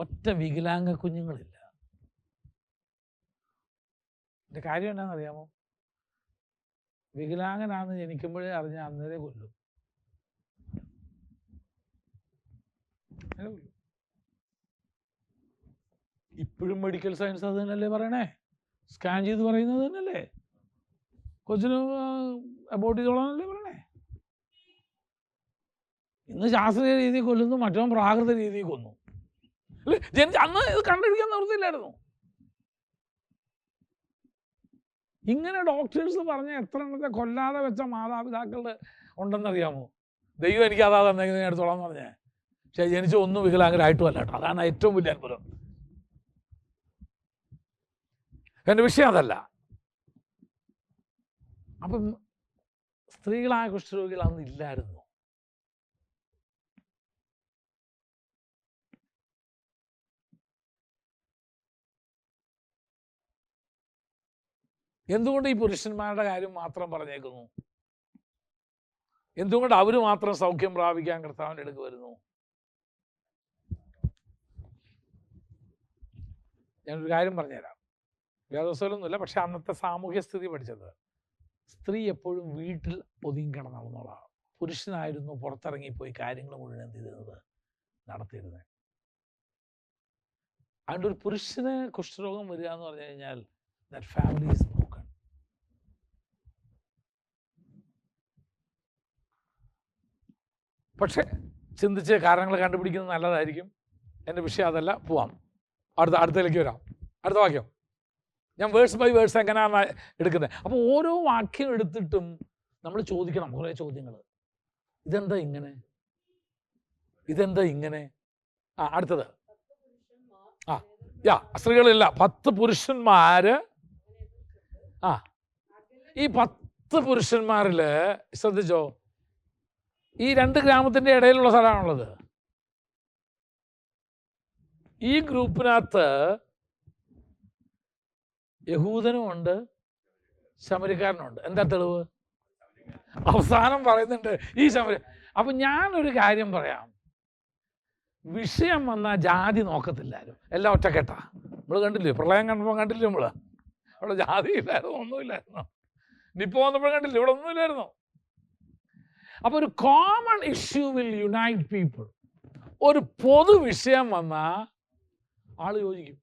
ഒറ്റ വികലാംഗ കുഞ്ഞുങ്ങളില്ല. എൻ്റെ കാര്യം എന്താണെന്നറിയാമോ? വികലാംഗനാണെന്ന് ജനിക്കുമ്പോഴേ അറിഞ്ഞ അന്നേരം കൊല്ലും. ഇപ്പോഴും മെഡിക്കൽ സയൻസ് അത് തന്നെയല്ലേ പറയണേ? സ്കാൻ ചെയ്ത് പറയുന്നത് തന്നെയല്ലേ? കൊച്ചിന് അബോട്ട് ചെയ്തോളാന്നല്ലേ പറയണേ? ഇന്ന് ശാസ്ത്രീയ രീതിയിൽ കൊല്ലുന്നു, മറ്റോ പ്രാകൃത രീതിയിൽ കൊന്നു. അല്ലേ? അന്ന് ഇത് കണ്ടുപിടിക്കാൻ നിർത്തിയില്ലായിരുന്നു. ഇങ്ങനെ ഡോക്ടേഴ്സ് പറഞ്ഞ എത്ര എണ്ണത്തെ കൊല്ലാതെ വെച്ച മാതാപിതാക്കൾ ഉണ്ടെന്നറിയാമോ? ദൈവം എനിക്ക് അതാ തന്നെങ്കിൽ എടുത്തോളാം എന്ന് പറഞ്ഞേ. പക്ഷെ ജനിച്ച ഒന്നും വികലാംഗരായിട്ടും അല്ല കേട്ടോ. അതാണ് ഏറ്റവും വലിയ അത്ഭുതം. എൻ്റെ വിഷയം അതല്ല. അപ്പം സ്ത്രീകളായ കുഷ്ഠരോഗികൾ അന്ന് ഇല്ലായിരുന്നു. എന്തുകൊണ്ട് ഈ പുരുഷന്മാരുടെ കാര്യം മാത്രം പറഞ്ഞേക്കുന്നു? എന്തുകൊണ്ട് അവർ മാത്രം സൗഖ്യം പ്രാപിക്കാൻ കർത്താവിൻ്റെ അടുക്ക് വരുന്നു? ഞാനൊരു കാര്യം പറഞ്ഞുതരാം. വേദോസലൊന്നുമില്ല, പക്ഷെ അന്നത്തെ സാമൂഹ്യ സ്ഥിതി പഠിച്ചത് സ്ത്രീ എപ്പോഴും വീട്ടിൽ ഒതുങ്ങിക്കിടന്നതാണ്. പുരുഷനായിരുന്നു പുറത്തിറങ്ങിപ്പോയി കാര്യങ്ങൾ മുഴുവൻ എന്ത് ചെയ്തിരുന്നത്, നടത്തിയിരുന്നത്. അതുകൊണ്ട് ഒരു പുരുഷന് കുഷ്ഠരോഗം വരിക എന്ന് പറഞ്ഞു കഴിഞ്ഞാൽ that family is broken. പക്ഷെ ചിന്തിച്ച് കാരണങ്ങൾ കണ്ടുപിടിക്കുന്നത് നല്ലതായിരിക്കും. എൻ്റെ വിഷയം അതല്ല. പോവാം, അടുത്തതിലേക്ക് വരാം. അടുത്ത വാക്യം ഞാൻ വേഴ്സ് ബൈ വേഴ്സ് എങ്ങനെയാണ് എടുക്കുന്നത്. അപ്പോൾ ഓരോ വാക്യം എടുത്തിട്ടും നമ്മൾ ചോദിക്കണം കുറേ ചോദ്യങ്ങൾ. ഇതെന്താ ഇങ്ങനെ? ഇതെന്താ ഇങ്ങനെ? അടുത്തത് സ്ത്രീകളില്ല, 10 പുരുഷന്മാര്. ഈ 10 പുരുഷന്മാരില് ശ്രദ്ധിച്ചോ, ഈ 2 ഗ്രാമത്തിന്റെ ഇടയിലുള്ള സ്ഥലമാണുള്ളത്. ഈ ഗ്രൂപ്പിനകത്ത് യഹൂദനും ഉണ്ട്, ശമരിക്കാരനുണ്ട്. എന്താ തെളിവ്? അവസാനം പറയുന്നുണ്ട് ഈ ശമരി. അപ്പൊ ഞാനൊരു കാര്യം പറയാം, വിഷയം വന്നാൽ ജാതി നോക്കത്തില്ലാരും, എല്ലാം ഒറ്റക്കെട്ടാ. നമ്മൾ കണ്ടില്ലേ, പ്രളയം കണ്ടപ്പോൾ കണ്ടില്ലേ, നമ്മള് അവിടെ ജാതി ഇല്ലായിരുന്നു, ഒന്നുമില്ലായിരുന്നു. നിപ്പോ വന്നപ്പോൾ കണ്ടില്ലേ, ഇവിടെ ഒന്നുമില്ലായിരുന്നു. അപ്പൊ ഒരു common issue will unite people. ഒരു പൊതു വിഷയം വന്നാൽ ആള് യോജിക്കും.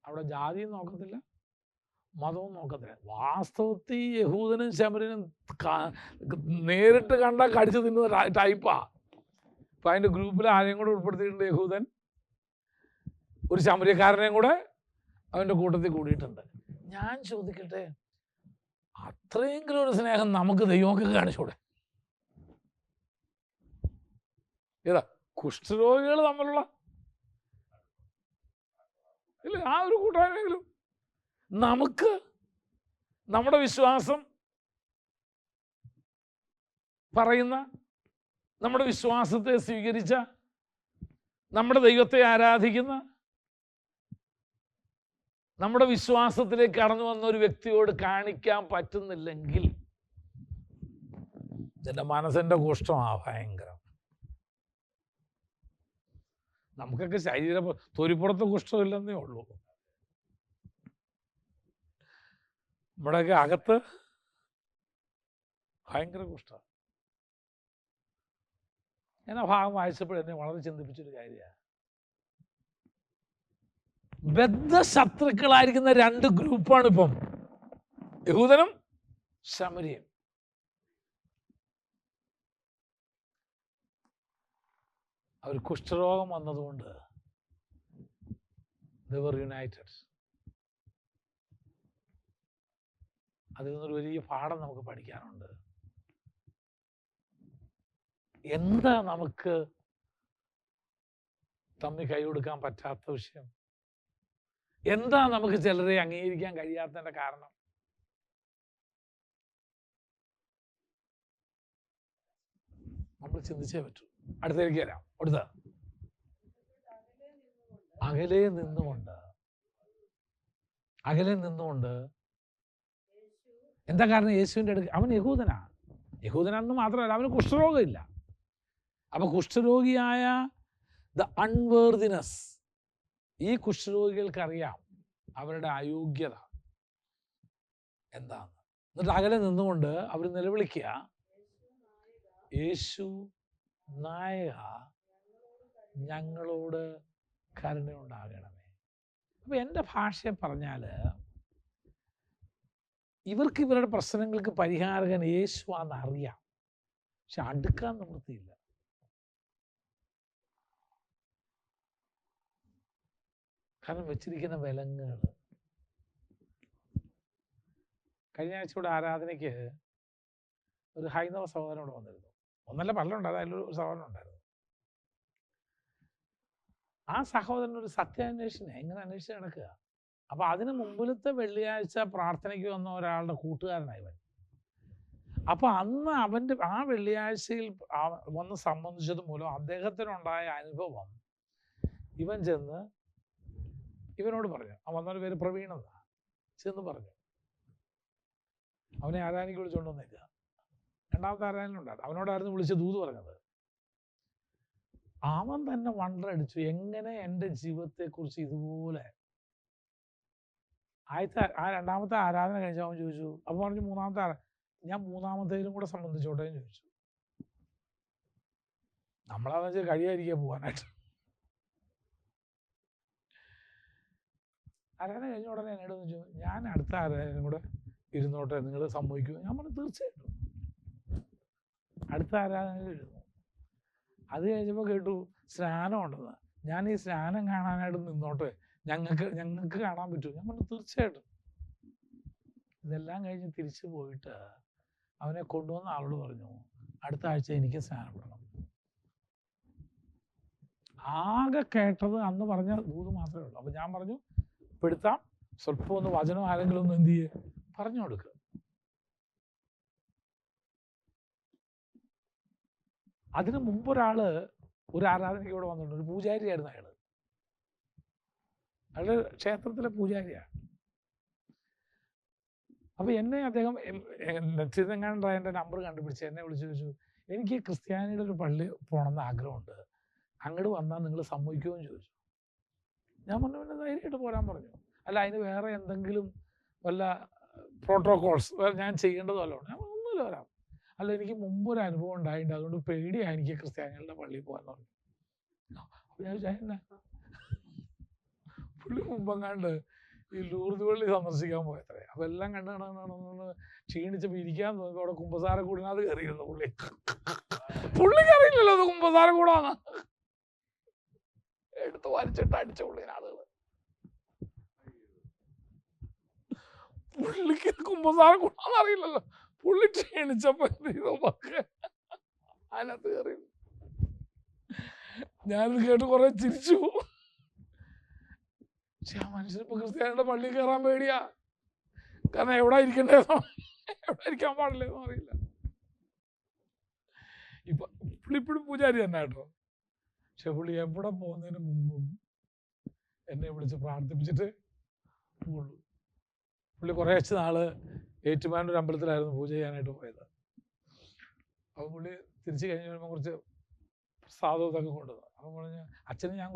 അവിടെ ജാതിയും നോക്കത്തില്ല, മതവും നോക്കത്തില്ല. വാസ്തവത്തിൽ യഹൂദനും ശമരനും നേരിട്ട് കണ്ടാൽ കടിച്ചു തിന്നുന്ന ടൈപ്പാ. അപ്പൊ അതിന്റെ ഗ്രൂപ്പിൽ ആരെയും കൂടെ ഉൾപ്പെടുത്തിയിട്ടുണ്ട്. യഹൂദൻ ഒരു ശമര്യക്കാരനെയും കൂടെ അവന്റെ കൂട്ടത്തിൽ കൂടിയിട്ടുണ്ട്. ഞാൻ ചോദിക്കട്ടെ, അത്രയെങ്കിലും ഒരു സ്നേഹം നമുക്ക് ദൈവമൊക്കെ കാണിച്ചൂടെ? ഏതാ കുഷ്ഠരോഗികൾ തമ്മിലുള്ള ഇല്ല, ആ ഒരു കൂട്ടായ്മയെങ്കിലും നമുക്ക് നമ്മുടെ വിശ്വാസം പറയുന്ന, നമ്മുടെ വിശ്വാസത്തെ സ്വീകരിച്ച, നമ്മുടെ ദൈവത്തെ ആരാധിക്കുന്ന, നമ്മുടെ വിശ്വാസത്തിലേക്ക് കടന്നു വന്ന ഒരു വ്യക്തിയോട് കാണിക്കാൻ പറ്റുന്നില്ലെങ്കിൽ എൻ്റെ മനസ്സിൻ്റെ കുഷ്ഠമാണ് ഭയങ്കരം. നമുക്കൊക്കെ ശരീര തൊലിപ്പുറത്ത് കുഷ്ഠമില്ലെന്നേ ഉള്ളൂ, നമ്മുടെയൊക്കെ അകത്ത് ഭയങ്കര കുഷ്ഠം. ഞാൻ ആ ഭാഗം വായിച്ചപ്പോൾ എന്നെ വളരെ ചിന്തിപ്പിച്ചൊരു കാര്യമാണ്. ബദ്ധശത്രുക്കളായിരിക്കുന്ന 2 ഗ്രൂപ്പാണ് ഇപ്പം, യഹൂദനും ശമരിയും. അവർ കുഷ്ഠരോഗം വന്നതുകൊണ്ട് they were united. അതിൽ നിന്നൊരു വലിയ പാഠം നമുക്ക് പഠിക്കാനുണ്ട്. എന്താ നമുക്ക് തമ്മിൽ കൈ കൊടുക്കാൻ പറ്റാത്ത വിഷയം? എന്താ നമുക്ക് ചിലരെ അംഗീകരിക്കാൻ കഴിയാത്തതിന്റെ കാരണം? നമ്മൾ ചിന്തിച്ചേ പറ്റൂ. അടുത്തേക്ക് വരാം. അടുത്ത അകലെ നിന്നുകൊണ്ട് എന്താ കാരണം? യേശുവിൻ്റെ അടുത്ത് അവൻ യഹൂദനാന്ന് മാത്രമല്ല, അവന് കുഷ്ഠരോഗമില്ല. അപ്പൊ കുഷ്ഠരോഗിയായ ദ അൺവേർതിനെസ്, ഈ കുഷ്ഠരോഗികൾക്കറിയാം അവരുടെ അയോഗ്യത എന്താന്ന്. എന്നിട്ട് അകലെ നിന്നുകൊണ്ട് അവർ നിലവിളിക്കുക, യേശു നായക, ഞങ്ങളോട് കരുണയുണ്ടാകണമേ. അപ്പൊ എൻ്റെ ഭാഷയെ പറഞ്ഞാല് ഇവർക്ക് ഇവരുടെ പ്രശ്നങ്ങൾക്ക് പരിഹാരകൻ യേശുവാന്ന് അറിയാം, പക്ഷെ അടുക്കാൻ നിവൃത്തിയില്ല. കാരണം വെച്ചിരിക്കുന്ന വിലങ്ങുകൾ. കഴിഞ്ഞ ആഴ്ച ഇവിടെ ആരാധനയ്ക്ക് ഒരു ഹൈന്ദവ സഹോദരനോട് വന്നിരുന്നു. ഒന്നല്ല പലരുണ്ടായിരുന്നു, അതിലൊരു സഹോദരൻ ഉണ്ടായിരുന്നു. ആ സഹോദരൻ ഒരു സത്യാന്വേഷണം എങ്ങനെ അന്വേഷിച്ച് നടക്കുക. അപ്പൊ അതിന് മുമ്പിലത്തെ വെള്ളിയാഴ്ച പ്രാർത്ഥനയ്ക്ക് വന്ന ഒരാളുടെ കൂട്ടുകാരനായി വരും. അപ്പൊ അന്ന് അവന്റെ ആ വെള്ളിയാഴ്ചയിൽ വന്ന് സംബന്ധിച്ചത് മൂലം അദ്ദേഹത്തിനുണ്ടായ അനുഭവം ഇവൻ ചെന്ന് ഇവനോട് പറഞ്ഞു. വന്നൊരു പേര് പ്രവീൺ എന്നാ. ചെന്ന് പറഞ്ഞു, അവനെ ആരാധനയ്ക്ക് വിളിച്ചുകൊണ്ട് വന്നേക്കുക. രണ്ടാമത്തെ ആരാധനയിലുണ്ടായിരുന്നു, അവനോടായിരുന്നു വിളിച്ച് ദൂത് പറഞ്ഞത്. അവൻ തന്നെ വണ്ടടിച്ചു, എങ്ങനെ എൻ്റെ ജീവിതത്തെക്കുറിച്ച് ഇതുപോലെ. രണ്ടാമത്തെ ആരാധന കഴിച്ച അവൻ ചോദിച്ചു. അപ്പൊ പറഞ്ഞു ഞാൻ മൂന്നാമത്തേലും കൂടെ സംബന്ധിച്ചോട്ടെ എന്ന് ചോദിച്ചു. നമ്മളതെന്ന് വെച്ചാൽ കഴിയാതിരിക്കുക പോകാനായിട്ട്. ആരാധന കഴിഞ്ഞ ഉടനെ എന്നോട് ചോദിച്ചു, ഞാൻ അടുത്ത ആരാധനയും കൂടെ ഇരുന്നോട്ടെ, നിങ്ങൾ സമ്മതിക്കുമോ? ഞാൻ പറഞ്ഞു തീർച്ചയായിട്ടും. അടുത്ത ആരാധനയിൽ ഇരുന്നു. അത് കഴിഞ്ഞപ്പോൾ കേട്ടു സ്നാനം ഉണ്ടെന്ന്. ഞാൻ ഈ സ്നാനം കാണാനായിട്ട് നിന്നോട്ടെ, ഞങ്ങൾക്ക് കാണാൻ പറ്റുമോ? ഞാൻ പറഞ്ഞു തീർച്ചയായിട്ടും. ഇതെല്ലാം കഴിഞ്ഞ് തിരിച്ചു പോയിട്ട് അവനെ കൊണ്ടുവന്ന ആളോട് പറഞ്ഞു, അടുത്ത ആഴ്ച എനിക്ക് സ്നാനപ്പെടണം. ആകെ കേട്ടത് അന്ന് പറഞ്ഞ ദൂത് മാത്രമേ ഉള്ളൂ. അപ്പം ഞാൻ പറഞ്ഞു പെടുത്താം, സ്വല്പം ഒന്ന് വചനം ആരെങ്കിലും ഒന്ന് എന്ത് ചെയ്യേ പറഞ്ഞു കൊടുക്കുക. അതിന് മുമ്പ് ഒരു ആരാധനയ്ക്ക് ഇവിടെ വന്നിട്ടുണ്ട്. ഒരു പൂജാരിയായിരുന്നു അയാള്. അയാള് ക്ഷേത്രത്തിലെ പൂജാരിയാണ്. അപ്പൊ എന്നെ അദ്ദേഹം നെറ്റിന്നെങ്ങാണ്ട് എൻ്റെ നമ്പർ കണ്ടുപിടിച്ച് എന്നെ വിളിച്ചു ചോദിച്ചു, എനിക്ക് ക്രിസ്ത്യാനിയുടെ ഒരു പള്ളി പോകണമെന്ന് ആഗ്രഹമുണ്ട്, അങ്ങോട്ട് വന്നാൽ നിങ്ങൾ സമ്മതിക്കുമോ എന്ന് ചോദിച്ചു. ഞാൻ പറഞ്ഞു പിന്നെ ധൈര്യമായിട്ട് പോരാൻ പറഞ്ഞു. അല്ല അതിന് വേറെ എന്തെങ്കിലും വല്ല പ്രോട്ടോകോൾസ് ഞാൻ ചെയ്യേണ്ടത് വല്ലതും? ഞാൻ ഒന്നുമില്ല, വരാം. അല്ല എനിക്ക് മുമ്പ് ഒരു അനുഭവം ഉണ്ടായിട്ടുണ്ട്, അതുകൊണ്ട് പേടിയാണ് എനിക്ക് ക്രിസ്ത്യാനികളുടെ പള്ളിയിൽ പോകാൻ പറഞ്ഞു. അപ്പൊ ഞാൻ വിചാരിച്ചെന്നെ പുള്ളി മുമ്പെങ്ങാണ്ട് ഈ ലൂർദ് പള്ളി സന്ദർശിക്കാൻ പോയത്രേ. അപ്പൊ എല്ലാം കണ്ടാണ് ക്ഷീണിച്ചപ്പോൾ ഇരിക്കാൻ തോന്നി. അവിടെ കുമ്പസാര കൂടിനകത്ത് കയറിയിരുന്നു പുള്ളിക്ക് അറിയില്ലല്ലോ അത് കുമ്പസാര കൂടാന്ന്. എടുത്ത് വലിച്ചിട്ട് അടിച്ച പുള്ളിനാളുകൾ. പുള്ളിക്ക് കുമ്പസാര കൂടാന്ന് അറിയില്ലല്ലോ. പുള്ളി ക്ഷീണിച്ചപ്പോ അതിനകത്ത് കയറി. ഞാനിത് കേട്ട് കുറെ ചിരിച്ചു. പക്ഷെ ആ മനുഷ്യനിപ്പോ ക്രിസ്ത്യാനിയുടെ പള്ളിയിൽ കയറാൻ പേടിയാ. കാരണം എവിടെ ഇരിക്കണ്ടേന്നോ എവിടെ ഇരിക്കാൻ പാടില്ലെന്നോ അറിയില്ല. ഇപ്പൊ പുള്ളി ഇപ്പോഴും പൂജാരി തന്നെ കേട്ടോ. പക്ഷെ പുള്ളി എവിടെ പോകുന്നതിന് മുമ്പും എന്നെ വിളിച്ച് പ്രാർത്ഥിപ്പിച്ചിട്ട് പോകുള്ളൂ. പുള്ളി കുറേ നാള് ഏറ്റുമാനൂർ അമ്പലത്തിലായിരുന്നു പൂജ ചെയ്യാനായിട്ട് പോയത്. അപ്പൊ പുള്ളി തിരിച്ചു കഴിഞ്ഞ് വരുമ്പോൾ കുറച്ച് പ്രസാദം ഇതൊക്കെ കൊണ്ടുവന്നു. അപ്പം പറഞ്ഞ് അച്ഛന് ഞാൻ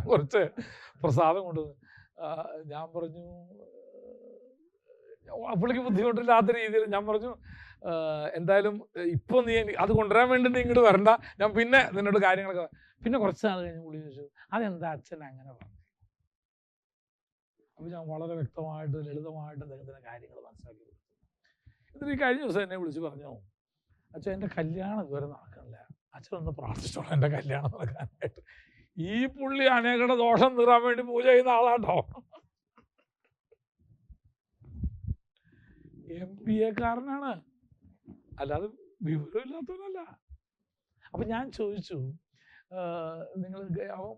കുറച്ച് പ്രസാദം കൊണ്ടുവന്നു. ഞാൻ പറഞ്ഞു, പുള്ളിക്ക് ബുദ്ധിമുട്ടില്ലാത്ത രീതിയിൽ ഞാൻ പറഞ്ഞു, എന്തായാലും ഇപ്പൊ നീ അത് കൊണ്ടുവരാൻ വേണ്ടി നീ ഇങ്ങോട്ട് വരണ്ട, ഞാൻ പിന്നെ നിന്നോട് കാര്യങ്ങളൊക്കെ. പിന്നെ കുറച്ച് നാൾ കഴിഞ്ഞ് പുള്ളി ചോദിച്ചു, അതെന്താ അച്ഛൻ അങ്ങനെ പറഞ്ഞു? അപ്പൊ ഞാൻ വളരെ വ്യക്തമായിട്ട് ലളിതമായിട്ട് അദ്ദേഹത്തിന് കാര്യങ്ങൾ മനസ്സിലാക്കി കൊടുത്തു. എന്നിട്ട് ഈ കഴിഞ്ഞ ദിവസം എന്നെ വിളിച്ച് പറഞ്ഞു, അച്ഛൻ എൻ്റെ കല്യാണം ഇതുവരെ നടക്കണില്ല, അച്ഛനൊന്ന് പ്രാർത്ഥിച്ചോളാം എൻ്റെ കല്യാണം നടക്കാനായിട്ട്. ഈ പുള്ളി അനേകയുടെ ദോഷം തീറാൻ വേണ്ടി പൂജ ചെയ്യുന്ന ആളാട്ടോ. MBA കാരനാണ്, അല്ലാതെ വിവരമില്ലാത്തവനല്ല. അപ്പൊ ഞാൻ ചോദിച്ചു, നിങ്ങൾ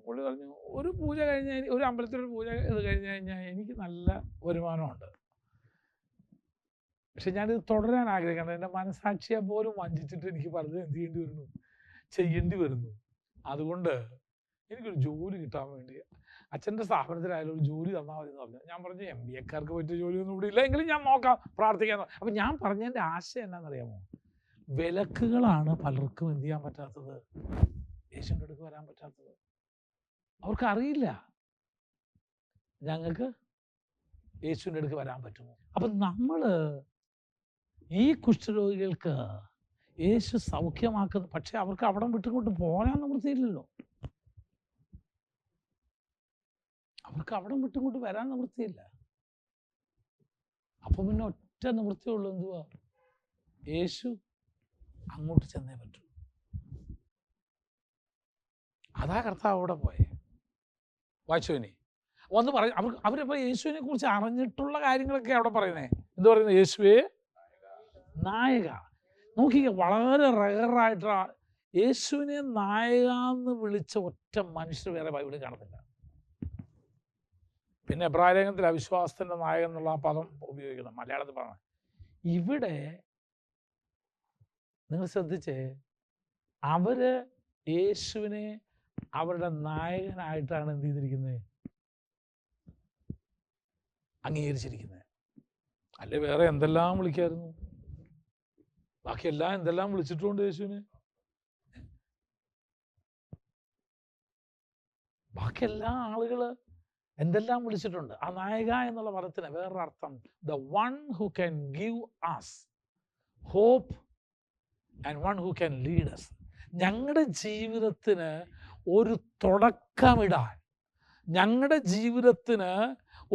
പുള്ളി പറഞ്ഞു, ഒരു പൂജ കഴിഞ്ഞാൽ, ഒരു അമ്പലത്തിലൊരു പൂജ ഇത് കഴിഞ്ഞ് കഴിഞ്ഞാൽ എനിക്ക് നല്ല വരുമാനമുണ്ട്. പക്ഷെ ഞാനിത് തുടരാൻ ആഗ്രഹിക്കണം. എൻ്റെ മനസാക്ഷിയെ പോലും വഞ്ചിച്ചിട്ട് എനിക്ക് പലതും ചെയ്യേണ്ടി വരുന്നു. അതുകൊണ്ട് എനിക്കൊരു ജോലി കിട്ടാൻ വേണ്ടി അച്ഛൻ്റെ സ്ഥാപനത്തിലായാലും ഒരു ജോലി തന്നാൽ മതി എന്ന് പറഞ്ഞു. ഞാൻ പറഞ്ഞു, MBA കാർക്ക് പറ്റിയ ജോലിയൊന്നും ഇവിടെ ഇല്ല, എങ്കിലും ഞാൻ നോക്കാം, പ്രാർത്ഥിക്കാൻ. അപ്പം ഞാൻ പറഞ്ഞതിൻ്റെ ആശയം എന്നാണെന്നറിയാമോ? വിലക്കുകളാണ് പലർക്കും എന്ത് ചെയ്യാൻ പറ്റാത്തത്, യേശുവിൻ്റെ അടുക്ക് വരാൻ പറ്റാത്തത്. അവർക്ക് അറിയില്ല ഞങ്ങൾക്ക് യേശുവിൻ്റെ അടുക്ക് വരാൻ പറ്റുമോ. അപ്പം നമ്മൾ ഈ കുഷ്ഠരോഗികൾക്ക് യേശു സൗഖ്യമാക്കുന്നു, പക്ഷെ അവർക്ക് അവിടെ വിട്ടുകൊണ്ട് പോകാൻ നിവൃത്തിയില്ലല്ലോ. അവർക്ക് അവിടെ വിട്ടുകൊണ്ട് വരാൻ നിവൃത്തിയില്ല. അപ്പൊ പിന്നെ ഒറ്റ നിവൃത്തിയുള്ളൂ, എന്തുവാ? യേശു അങ്ങോട്ട് ചെന്നേ പറ്റൂ. അതാ കർത്താവ് അവിടെ പോയെ. വായിച്ചോനി വന്ന് പറയും. അവരിപ്പോ യേശുവിനെ കുറിച്ച് അറിഞ്ഞിട്ടുള്ള കാര്യങ്ങളൊക്കെ അവിടെ പറയുന്നേ. എന്ത് പറയുന്നത്? യേശുവേ നായക. നോക്കിക്കേ, വളരെ റയറായിട്ട് യേശുവിനെ നായക എന്ന് വിളിച്ച ഒറ്റ മനുഷ്യർ വേറെ ബൈബിളിൽ കാണുന്നില്ല. പിന്നെ എബ്രായ ലേഖനത്തിൽ അവിശ്വാസത്തിന്റെ നായകൻ എന്നുള്ള ആ പദം ഉപയോഗിക്കണം, മലയാളത്തിൽ പറഞ്ഞ. ഇവിടെ നിങ്ങൾ ശ്രദ്ധിച്ചേ, അവര് യേശുവിനെ അവരുടെ നായകനായിട്ടാണ് എന്ത് ചെയ്തിരിക്കുന്നത്? അംഗീകരിച്ചിരിക്കുന്നത്. അല്ലെ വേറെ എന്തെല്ലാം വിളിക്കായിരുന്നു? ബാക്കിയെല്ലാം എന്തെല്ലാം വിളിച്ചിട്ടുണ്ട് യേശുവിനെ. ബാക്കിയെല്ലാ ആളുകള് എന്തെല്ലാം വിളിച്ചിട്ടുണ്ട്. ആ നായക എന്നുള്ള പദത്തിന് വേറൊരു അർത്ഥം, the one who can give us hope and one who can lead us. ഞങ്ങളുടെ ജീവിതത്തിന് ഒരു തുടക്കമിടാൻ, ഞങ്ങളുടെ ജീവിതത്തിന്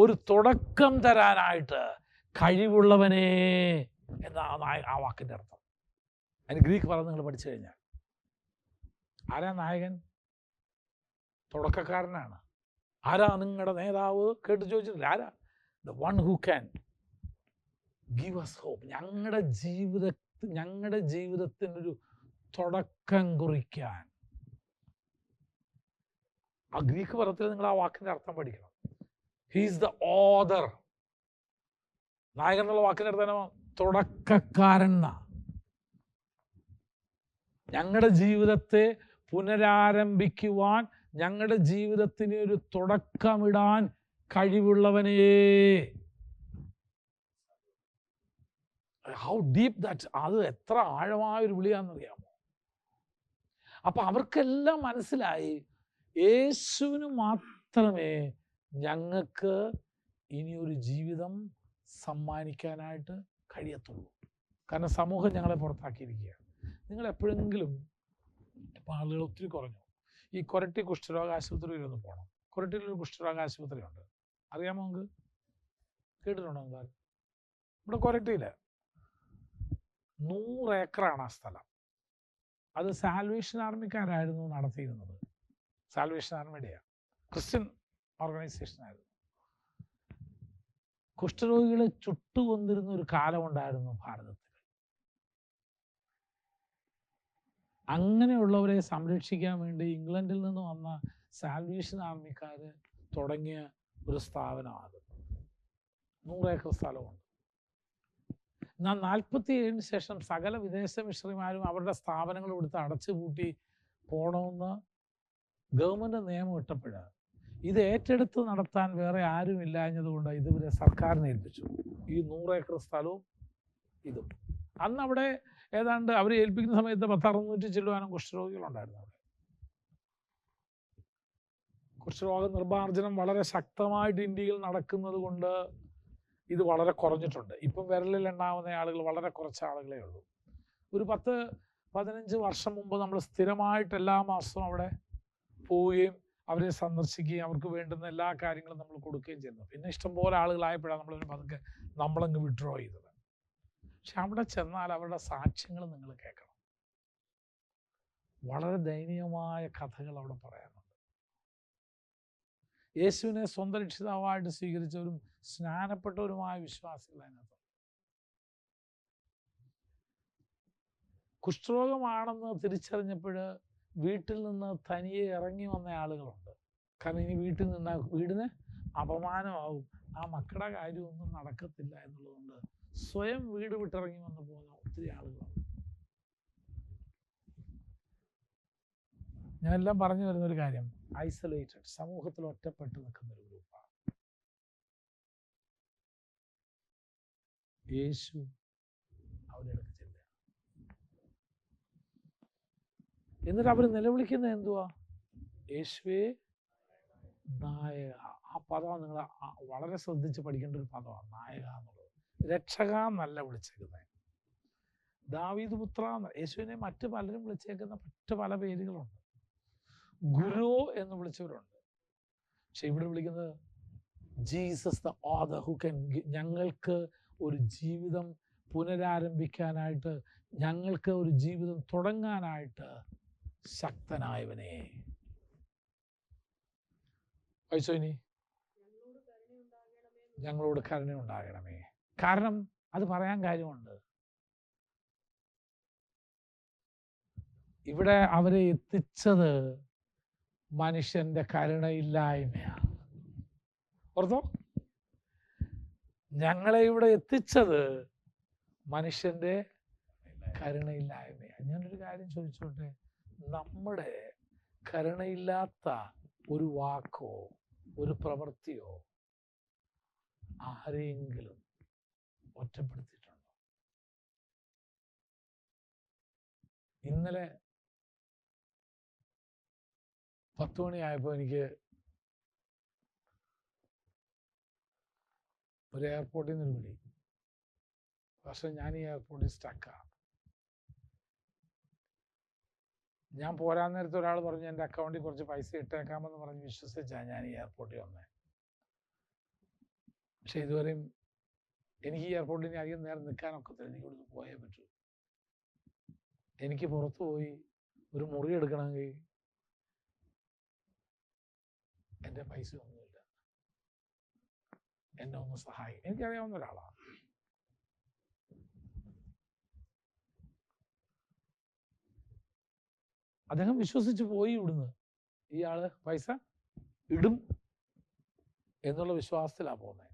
ഒരു തുടക്കം തരാനായിട്ട് കഴിവുള്ളവനെ എന്നാണ് ആ വാക്കിൻ്റെ അർത്ഥം. അതിന് ഗ്രീക്ക് പദം നിങ്ങൾ പഠിച്ചു കഴിഞ്ഞാൽ, ആരാ നായകൻ? തുടക്കക്കാരനാണ്. ആരാ നിങ്ങളുടെ നേതാവ്? കേട്ട് ചോദിച്ചിട്ടില്ല. ആരാ? The one who can give us hope. ഞങ്ങളുടെ ജീവിതത്തിനൊരു തുടക്കം കുറിക്കാൻ. ആ ഗ്രീക്ക് പദത്തിൽ നിങ്ങൾ ആ വാക്കിന്റെ അർത്ഥം പഠിക്കണം. He's the author. നായകൻ എന്നുള്ള വാക്കിന്റെ അർത്ഥം തുടക്കക്കാരൻ. ഞങ്ങളുടെ ജീവിതത്തെ പുനരാരംഭിക്കുവാൻ, ഞങ്ങളുടെ ജീവിതത്തിന് ഒരു തുടക്കമിടാൻ കഴിവുള്ളവനേ. How deep that. അത് എത്ര ആഴമായൊരു വിളിയാണെന്നറിയാമോ? അപ്പൊ അവർക്കെല്ലാം മനസ്സിലായി യേശുവിന് മാത്രമേ ഞങ്ങൾക്ക് ഇനിയൊരു ജീവിതം സമ്മാനിക്കാനായിട്ട് കഴിയത്തുള്ളൂ. കാരണം സമൂഹം ഞങ്ങളെ പുറത്താക്കിയിരിക്കുകയാണ്. നിങ്ങൾ എപ്പോഴെങ്കിലും, ഇപ്പം ആളുകൾ ഒത്തിരി കുറഞ്ഞു, ഈ കൊരട്ടി കുഷ്ഠരോഗ ആശുപത്രിയിൽ ഒന്ന് പോകണം. കൊരട്ടിയിലൊരു കുഷ്ഠരോഗ ആശുപത്രി ഉണ്ട്, അറിയാമോ? നിങ്ങൾക്ക് കേട്ടിട്ടുണ്ടോ? എന്താ ഇവിടെ കൊരട്ടിയിൽ 100 ഏക്കറാണ് ആ സ്ഥലം. അത് സാൽവേഷൻ ആർമിക്കാരായിരുന്നു നടത്തിയിരുന്നത്. Salvation ആർമിയുടെയാണ്, Christian ഓർഗനൈസേഷനായിരുന്നു. കുഷ്ഠരോഗികളെ ചുട്ടുകൊന്നിരുന്ന ഒരു കാലമുണ്ടായിരുന്നു ഭാരതത്തിൽ. അങ്ങനെയുള്ളവരെ സംരക്ഷിക്കാൻ വേണ്ടി ഇംഗ്ലണ്ടിൽ നിന്ന് വന്ന സാൽവേഷൻ ആർമിക്കാർ തുടങ്ങിയ ഒരു സ്ഥാപനമാണ്. 100 ഏക്കർ സ്ഥലമുണ്ട്. എന്നാൽ 47 ശേഷം സകല വിദേശ മിഷണറിമാരും അവരുടെ സ്ഥാപനങ്ങൾ എടുത്ത് അടച്ചുപൂട്ടി പോകണമെന്ന് ഗവൺമെൻറ് നിയമം ഇട്ടപ്പോഴാണ് ഇത് ഏറ്റെടുത്ത് നടത്താൻ വേറെ ആരും ഇല്ലാഞ്ഞതുകൊണ്ട് ഇതുവരെ സർക്കാരിനെ ഏൽപ്പിച്ചു, ഈ 100 ഏക്കർ സ്ഥലവും ഇതും. അന്ന് അവിടെ ഏതാണ്ട് അവർ ഏൽപ്പിക്കുന്ന സമയത്ത് 600 ചെല്ലുവാനും കുഷ്ഠരോഗികളുണ്ടായിരുന്നു അവിടെ. കുഷ്ഠരോഗ നിർമ്മാർജ്ജനം വളരെ ശക്തമായിട്ട് ഇന്ത്യയിൽ നടക്കുന്നത് കൊണ്ട് ഇത് വളരെ കുറഞ്ഞിട്ടുണ്ട്. ഇപ്പം വിരലിൽ എണ്ണാവുന്ന ആളുകൾ, വളരെ കുറച്ച് ആളുകളേ ഉള്ളൂ. ഒരു 10-15 വർഷം മുമ്പ് നമ്മൾ സ്ഥിരമായിട്ട് എല്ലാ മാസവും അവിടെ പോവുകയും അവരെ സന്ദർശിക്കുകയും അവർക്ക് വേണ്ടുന്ന എല്ലാ കാര്യങ്ങളും നമ്മൾ കൊടുക്കുകയും ചെയ്യുന്നു. പിന്നെ ഇഷ്ടംപോലെ ആളുകളായപ്പോഴാണ് നമ്മളൊരു പതുക്കെ നമ്മളങ്ങ് വിഡ്രോ ചെയ്തത്. പക്ഷെ അവിടെ ചെന്നാൽ അവരുടെ സാക്ഷ്യങ്ങൾ നിങ്ങൾ കേൾക്കണം. വളരെ ദയനീയമായ കഥകൾ അവിടെ പറയാനുണ്ട്. യേശുവിനെ സ്വന്തം രക്ഷിതാവായിട്ട് സ്വീകരിച്ചവരും സ്നാനപ്പെട്ടവരുമായ വിശ്വാസികൾ അതിനകത്ത്. കുഷ്ഠരോഗമാണെന്ന് തിരിച്ചറിഞ്ഞപ്പോൾ വീട്ടിൽ നിന്ന് തനിയെ ഇറങ്ങി വന്ന ആളുകളുണ്ട്. കാരണം ഇനി വീട്ടിൽ നിന്ന് വീടിന് അപമാനമാവും, ആ മക്കളുടെ കാര്യമൊന്നും നടക്കത്തില്ല എന്നുള്ളതുകൊണ്ട് സ്വയം വീട് വിട്ടിറങ്ങി വന്നു പോകുന്ന ഒത്തിരി ആളുകളുണ്ട്. ഞാനെല്ലാം പറഞ്ഞു വരുന്നൊരു കാര്യം, ഐസൊലേറ്റഡ്, സമൂഹത്തിൽ ഒറ്റപ്പെട്ട് നിൽക്കുന്ന ഒരു ഗ്രൂപ്പാണ്. യേശു അവരുടെ അടുത്ത് ചെല്ലുക. എന്നിട്ട് അവർ നിലവിളിക്കുന്നത് എന്തുവാ? യേശുവേ നായക. ആ പദം നിങ്ങൾ വളരെ ശ്രദ്ധിച്ച് പഠിക്കേണ്ട ഒരു പദമാണ്, നായക എന്നുള്ളത്. രക്ഷക എന്നല്ല വിളിച്ചേക്കുന്നത്. ദാവീദ് പുത്ര. യേശുവിനെ മറ്റു പലരും വിളിച്ചേക്കുന്ന മറ്റു പല പേരുകളുണ്ട്. ഗുരു എന്ന് വിളിച്ചവരുണ്ട്. പക്ഷെ ഇവിടെ വിളിക്കുന്നത് ജീസസ് ദ ഓദർ ഹു കൻ. ഞങ്ങൾക്ക് ഒരു ജീവിതം പുനരാരംഭിക്കാനായിട്ട്, ഞങ്ങൾക്ക് ഒരു ജീവിതം തുടങ്ങാനായിട്ട് ശക്തനായവനെ. വൈസോനി, ഞങ്ങളോട് കരുണയുണ്ടാകണമേ. കാരണം അത് പറയാൻ കാര്യമുണ്ട്. ഇവിടെ അവരെ എത്തിച്ചത് മനുഷ്യന്റെ കരുണയില്ലായ്മയാണ്. ഓർത്തോ? ഞങ്ങളെ ഇവിടെ എത്തിച്ചത് മനുഷ്യന്റെ കരുണയില്ലായ്മയാണ്. ഞാനൊരു കാര്യം ചോദിച്ചോട്ടെ, നമ്മുടെ കരുണയില്ലാത്ത ഒരു വാക്കോ ഒരു പ്രവൃത്തിയോ ആരെയെങ്കിലും ഒറ്റപ്പെടുത്തിയിട്ടുണ്ടോ? ഇന്നലെ 10 മണിയായപ്പോൾ എനിക്ക് ഒരു എയർപോർട്ടിൽ നിന്ന് വിളി. പക്ഷെ ഞാൻ ഈ എയർപോർട്ടിൽ സ്റ്റക്കാണ്. ഞാൻ പോരാൻ നേരത്തെ ഒരാൾ പറഞ്ഞു എൻ്റെ അക്കൗണ്ടിൽ കുറച്ച് പൈസ ഇട്ടേക്കാമെന്ന് പറഞ്ഞ് വിശ്വസിച്ചാണ് ഞാൻ ഈ എയർപോർട്ടിൽ വന്നത്. പക്ഷെ ഇതുവരെയും എനിക്ക് ഈ എയർപോർട്ടിൽ ഇനി അധികം നേരം നിൽക്കാനൊക്കത്തില്ല. എനിക്ക് ഇവിടുന്ന് പോയേ പറ്റൂ. എനിക്ക് പുറത്തു പോയി ഒരു മുറി എടുക്കണമെങ്കിൽ എൻ്റെ പൈസ ഒന്നുമില്ല. എന്നെ ഒന്ന് സഹായിക്കും. എനിക്കറിയാവുന്ന ഒരാളാണ്. അദ്ദേഹം വിശ്വസിച്ച് പോയി ഇവിടുന്ന്. ഇയാള് പൈസ ഇടും എന്നുള്ള വിശ്വാസത്തിലാണ് പോകുന്നത്.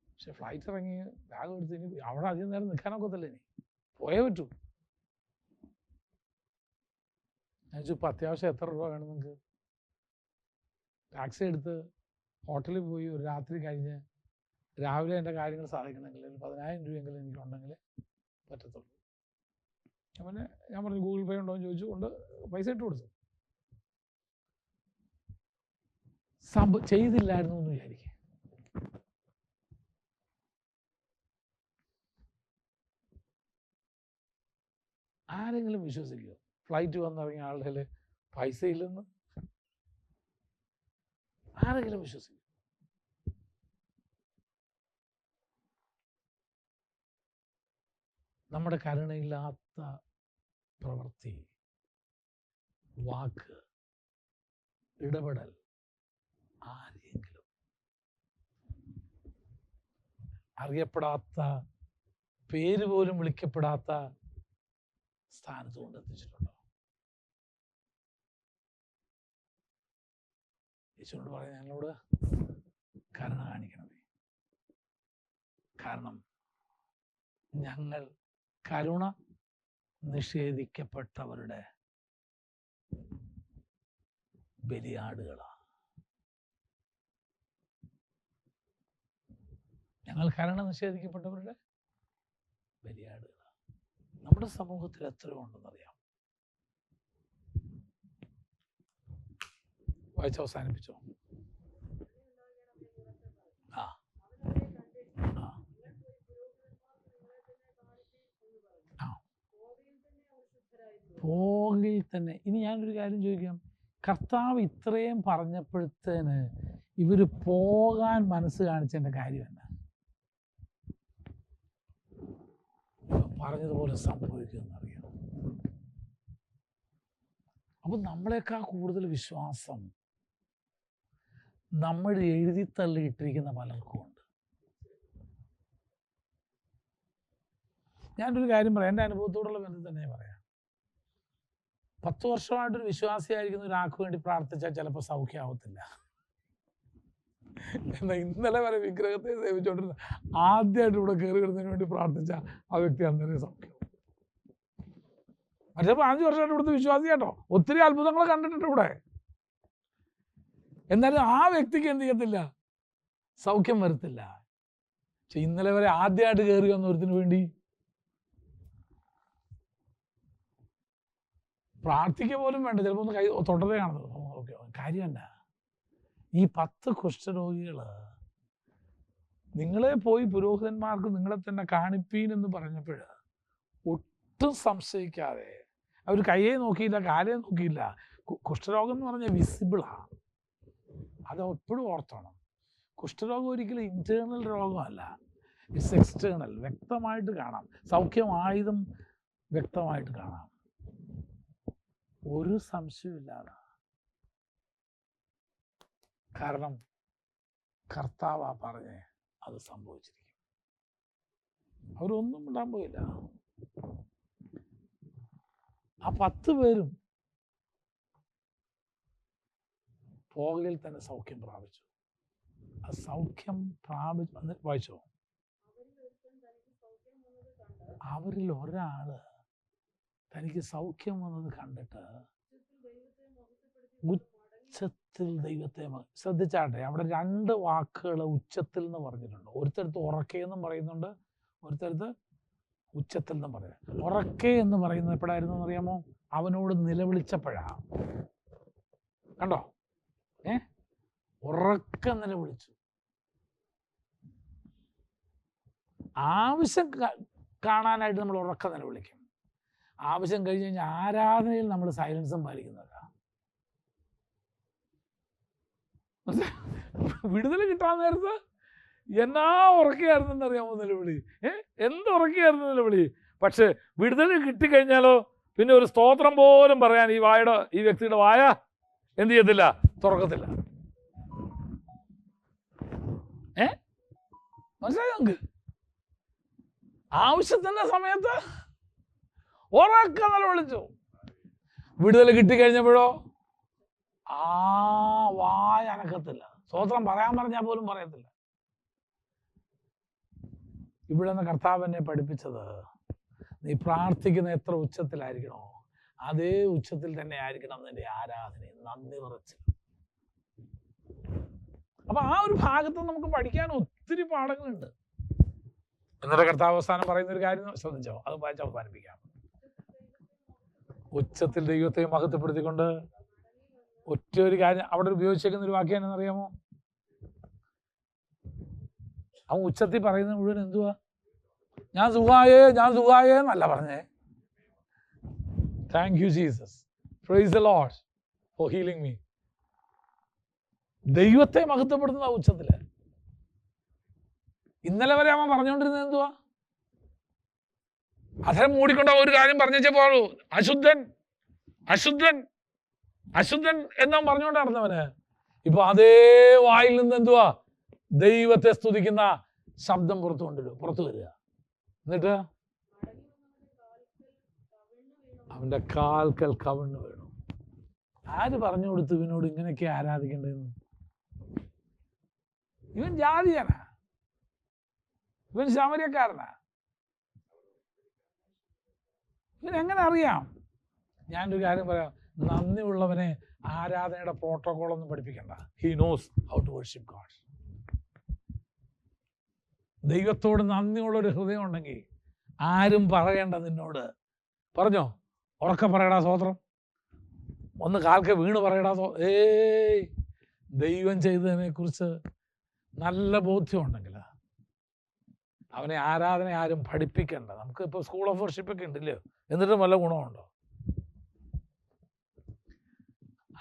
പക്ഷെ ഫ്ലൈറ്റ് ഇറങ്ങി ബാഗ് എടുത്ത് ഇനി അവിടെ അധികം നേരം നിൽക്കാനൊക്കത്തില്ല, ഇനി പോയേ പറ്റൂ. ഞാൻ ചോദിച്ചു, ഇപ്പം അത്യാവശ്യം എത്ര രൂപ വേണം നിങ്ങൾക്ക്? ടാക്സി എടുത്ത് ഹോട്ടലിൽ പോയി ഒരു രാത്രി കഴിഞ്ഞ് രാവിലെ എൻ്റെ കാര്യങ്ങൾ സാധിക്കണമെങ്കിൽ 10,000 രൂപയെങ്കിലും എനിക്കുണ്ടെങ്കിൽ പറ്റത്തുള്ളൂ. ഞാൻ പറഞ്ഞു ഗൂഗിൾ പേ ഉണ്ടോ എന്ന് ചോദിച്ചു, കൊണ്ട് പൈസ ഇട്ട് കൊടുത്തു. ചെയ്തില്ലായിരുന്നു എന്ന് വിചാരിക്കും. ആരെങ്കിലും വിശ്വസിക്കുമോ ഫ്ലൈറ്റ് വന്നിറങ്ങിയ ആളുടെ പൈസ ഇല്ലെന്ന്? ആരെങ്കിലും വിശ്വസിക്കും? നമ്മുടെ കരുണയില്ലാത്ത പ്രവൃത്തി, വാക്ക്, ഇടപെടൽ ആരെങ്കിലും അറിയപ്പെടാത്ത, പേര് പോലും വിളിക്കപ്പെടാത്ത സ്ഥാനത്ത് കൊണ്ടെത്തിച്ചിട്ടുണ്ടോ? യേശുവിനോട് പറയാം, ഞങ്ങളോട് കരുണ കാണിക്കണമേ, കാരണം ഞങ്ങൾ കരുണ നിഷേധിക്കപ്പെട്ടവരുടെ ബലിയാടുകളാണ്. ഞങ്ങൾ കരുണ നിഷേധിക്കപ്പെട്ടവരുടെ ബലിയാടുകളാണ്. നമ്മുടെ സമൂഹത്തിൽ എത്ര ഉണ്ടെന്നറിയാം. വായിച്ച് അവസാനിപ്പിച്ചോ? പോകിൽ തന്നെ. ഇനി ഞാനൊരു കാര്യം ചോദിക്കാം, കർത്താവ് ഇത്രയും പറഞ്ഞപ്പോഴത്തേന് ഇവർ പോകാൻ മനസ്സ് കാണിച്ചതിൻ്റെ കാര്യം എന്നാ? പറഞ്ഞതുപോലെ സംഭവിക്കുമെന്നറിയാം. അപ്പം നമ്മളെക്കാൾ കൂടുതൽ വിശ്വാസം നമ്മൾ എഴുതിത്തള്ളിയിട്ടിരിക്കുന്ന പലർക്കും ഉണ്ട്. ഞാനൊരു കാര്യം പറയാം, എൻ്റെ അനുഭവത്തോടുള്ള ബന്ധം തന്നെ പറയാം. 10 വർഷമായിട്ടൊരു വിശ്വാസിയായിരിക്കുന്ന ഒരാൾക്ക് വേണ്ടി പ്രാർത്ഥിച്ചാൽ ചിലപ്പോൾ സൗഖ്യമാവത്തില്ല. എന്നാൽ ഇന്നലെ വരെ വിഗ്രഹത്തെ സേവിച്ചുകൊണ്ടിരുന്ന ആദ്യമായിട്ട് ഇവിടെ കയറി കിടന്നതിന് വേണ്ടി പ്രാർത്ഥിച്ച ആ വ്യക്തി അന്നേരം സൗഖ്യമാവും. മറ്റേ 5 വർഷമായിട്ട് ഇവിടുത്തെ വിശ്വാസി കേട്ടോ, ഒത്തിരി അത്ഭുതങ്ങൾ കണ്ടിട്ടുണ്ട് ഇവിടെ. എന്നാലും ആ വ്യക്തിക്ക് എന്ത് ചെയ്യത്തില്ല, സൗഖ്യം വരത്തില്ല. പക്ഷെ ഇന്നലെ വരെ ആദ്യമായിട്ട് കയറി വന്ന ഒരുത്തിന് വേണ്ടി പ്രാർത്ഥിക്കുക പോലും വേണ്ട, ചിലപ്പോൾ ഒന്ന് കൈ തൊട്ടതേ കാണുന്നത്. ഓക്കെ, കാര്യമല്ല. ഈ 10 കുഷ്ഠരോഗികൾ നിങ്ങളെ പോയി പുരോഹിതന്മാർക്ക് നിങ്ങളെ തന്നെ കാണിപ്പീൻ എന്ന് പറഞ്ഞപ്പോൾ ഒട്ടും സംശയിക്കാതെ അവർ കയ്യെ നോക്കിയില്ല, കാലേ നോക്കിയില്ല. കുഷ്ഠരോഗം എന്ന് പറഞ്ഞാൽ വിസിബിളാണ്, അത് എപ്പോഴും ഓർത്തോണം. കുഷ്ഠരോഗം ഒരിക്കലും ഇന്റേണൽ രോഗമല്ല, ഇറ്റ്സ് എക്സ്റ്റേണൽ. വ്യക്തമായിട്ട് കാണാം, സൗഖ്യമായതും വ്യക്തമായിട്ട് കാണാം, ഒരു സംശയമില്ലാതെ. കാരണം കർത്താവാ പറഞ്ഞേ അത് സംഭവിച്ചിരിക്കും. അവരൊന്നും ഇടാൻ പോയില്ല. ആ 10 പേരും പോകലിൽ തന്നെ സൗഖ്യം പ്രാപിച്ചു. ആ സൗഖ്യം പ്രാപിച്ചു വായിച്ചോ? അവരിൽ ഒരാള് തനിക്ക് സൗഖ്യം വന്നത് കണ്ടിട്ട് ഉച്ചത്തിൽ ദൈവത്തെ ശ്രദ്ധിച്ചാട്ടെ. അവിടെ 2 വാക്കുകൾ ഉച്ചത്തിൽ എന്ന് പറഞ്ഞിട്ടുണ്ട്. ഒരുത്തരത്ത് ഉറക്കെ എന്നും പറയുന്നുണ്ട്, ഒരുത്തരത്ത് ഉച്ചത്തിൽ എന്നും പറയുന്നത്. ഉറക്കെ എന്ന് പറയുന്നത് എപ്പോഴായിരുന്നു എന്നറിയാമോ? അവനോട് നിലവിളിച്ചപ്പോഴാ. കണ്ടോ? ഉറക്കെ നിലവിളിച്ചു. ആവശ്യം കാണാനായിട്ട് നമ്മൾ ഉറക്കെ നിലവിളിക്കും. ആവശ്യം കഴിഞ്ഞ് കഴിഞ്ഞാൽ ആരാധനയിൽ നമ്മൾ സൈലൻസും പാലിക്കുന്നതാണ്. വിടുതൽ കിട്ടാൻ നേരത്ത് എന്നാ ഉറക്കെയായിരുന്നെന്നറിയാമോ നിലവിളി? എന്ത് ഉറക്കെയായിരുന്നു നിലവിളി. പക്ഷെ വിടുതൽ കിട്ടിക്കഴിഞ്ഞാലോ പിന്നെ ഒരു സ്തോത്രം പോലും പറയാൻ ഈ വ്യക്തിയുടെ വായ എന്ത് ചെയ്യത്തില്ല, തുറക്കത്തില്ല. മനസ്സിലായോ നമുക്ക്? ആവശ്യത്തിന്റെ സമയത്ത് ഉറക്കെ നിലവിളിച്ചു. വിടുതൽ കിട്ടിക്കഴിഞ്ഞപ്പോഴോ ആ വായ അനക്കത്തില്ല. സ്തോത്രം പറയാൻ പറഞ്ഞാൽ പോലും പറയത്തില്ല. ഇവിടെ നിന്ന് കർത്താവ് എന്നെ പഠിപ്പിച്ചത്, നീ പ്രാർത്ഥിക്കുന്ന എത്ര ഉച്ചത്തിലായിരിക്കണോ അതേ ഉച്ചത്തിൽ തന്നെ ആയിരിക്കണം നിന്റെ ആരാധനയും നന്ദി നിറച്ച്. അപ്പൊ ആ ഒരു ഭാഗത്ത് നമുക്ക് പഠിക്കാൻ ഒത്തിരി പാഠങ്ങളുണ്ട്. എന്നിട്ട് കർത്താവ് അവസാനം പറയുന്ന ഒരു കാര്യം ശ്രദ്ധിച്ചോ, അത് വായിച്ച് അവസാനിപ്പിക്കാം. ഉച്ചത്തിൽ ദൈവത്തെ മഹത്വപ്പെടുത്തിക്കൊണ്ട് ഒറ്റ ഒരു കാര്യം അവിടെ ഉപയോഗിച്ചേക്കുന്ന ഒരു വാക്യം എന്നറിയാമോ? അവൻ ഉച്ചത്തിൽ പറയുന്നത് മുഴുവൻ എന്തുവാ? ഞാൻ സുഖായേ എന്നല്ല പറഞ്ഞേ. Thank you Jesus, praise the Lord four healing me. ദൈവത്തെ മഹത്വപ്പെടുത്തുന്ന ഉച്ചത്തില്. ഇന്നലെ വരെ അവൻ പറഞ്ഞുകൊണ്ടിരുന്നത് എന്തുവാ? അധരം മൂടിക്കൊണ്ട ഒരു കാര്യം പറഞ്ഞേ പോളൂ. അശുദ്ധൻ അശുദ്ധൻ അശുദ്ധൻ എന്നവൻ പറഞ്ഞുകൊണ്ട് നടന്നവന് ഇപ്പൊ അതേ വായിൽ നിന്ന് എന്തുവാ? ദൈവത്തെ സ്തുതിക്കുന്ന ശബ്ദം പുറത്തു വരിക. എന്നിട്ട് അവന്റെ കാൽക്കൽ കവിണ്ണു വീണു. ആര് പറഞ്ഞു കൊടുത്തു ഇവനോട് ഇങ്ങനെയൊക്കെ ആരാധിക്കേണ്ടതെന്ന്? ഇവൻ ജാതിയനാ, ഇവൻ ശമര്യക്കാരനാ. ഇവൻ എങ്ങനെ അറിയാം? ഞാനൊരു കാര്യം പറയാം, നന്ദിയുള്ളവനെ ആരാധനയുടെ പ്രോട്ടോകോൾ ഒന്നും പഠിപ്പിക്കണ്ട. He knows how to worship God. ദൈവത്തോട് നന്ദിയുള്ളൊരു ഹൃദയം ഉണ്ടെങ്കിൽ ആരും പറയേണ്ട നിന്നോട്. പറഞ്ഞോ, ഉറക്കം പറയടാ സ്തോത്രം, ഒന്ന് കാൽക്ക് വീണ് പറയടാ ദൈവം ചെയ്തതിനെ കുറിച്ച് നല്ല ബോധ്യം ഉണ്ടെങ്കിൽ അവനെ ആരാധന ആരും പഠിപ്പിക്കണ്ട. നമുക്ക് ഇപ്പോൾ സ്കൂൾ ഓഫ് വർഷിപ്പൊക്കെ ഉണ്ടല്ലോ, എന്നിട്ടും വല്ല ഗുണമുണ്ടോ?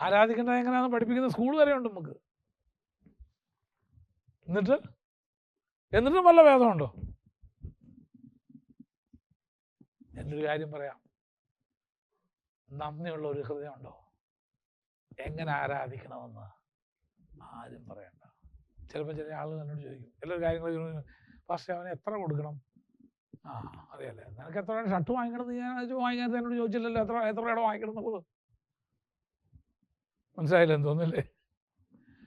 ആരാധിക്കേണ്ടത് എങ്ങനെയാണെന്ന് പഠിപ്പിക്കുന്ന സ്കൂൾ വരെ ഉണ്ട് നമുക്ക്. എന്നിട്ടും വല്ല ഭേദമുണ്ടോ? എന്നൊരു കാര്യം പറയാം, നന്ദിയുള്ള ഒരു ഹൃദയമുണ്ടോ? എങ്ങനെ ആരാധിക്കണമെന്ന് ആരും പറയണ്ട. ചിലപ്പോൾ ചില ആളുകൾ എന്നോട് ചോദിക്കും, എല്ലാ കാര്യങ്ങളും, പക്ഷേ അവന് എത്ര കൊടുക്കണം? അറിയാലേ, നിനക്ക് എത്ര ഷർട്ട് വാങ്ങിക്കണം? ഞാൻ വാങ്ങിക്കാത്ത എന്നോട് ചോദിച്ചില്ലല്ലോ എത്ര രൂപയുടെ വാങ്ങിക്കണം എന്നുള്ളത്. മനസ്സിലായില്ല എന്തോന്നല്ലേ?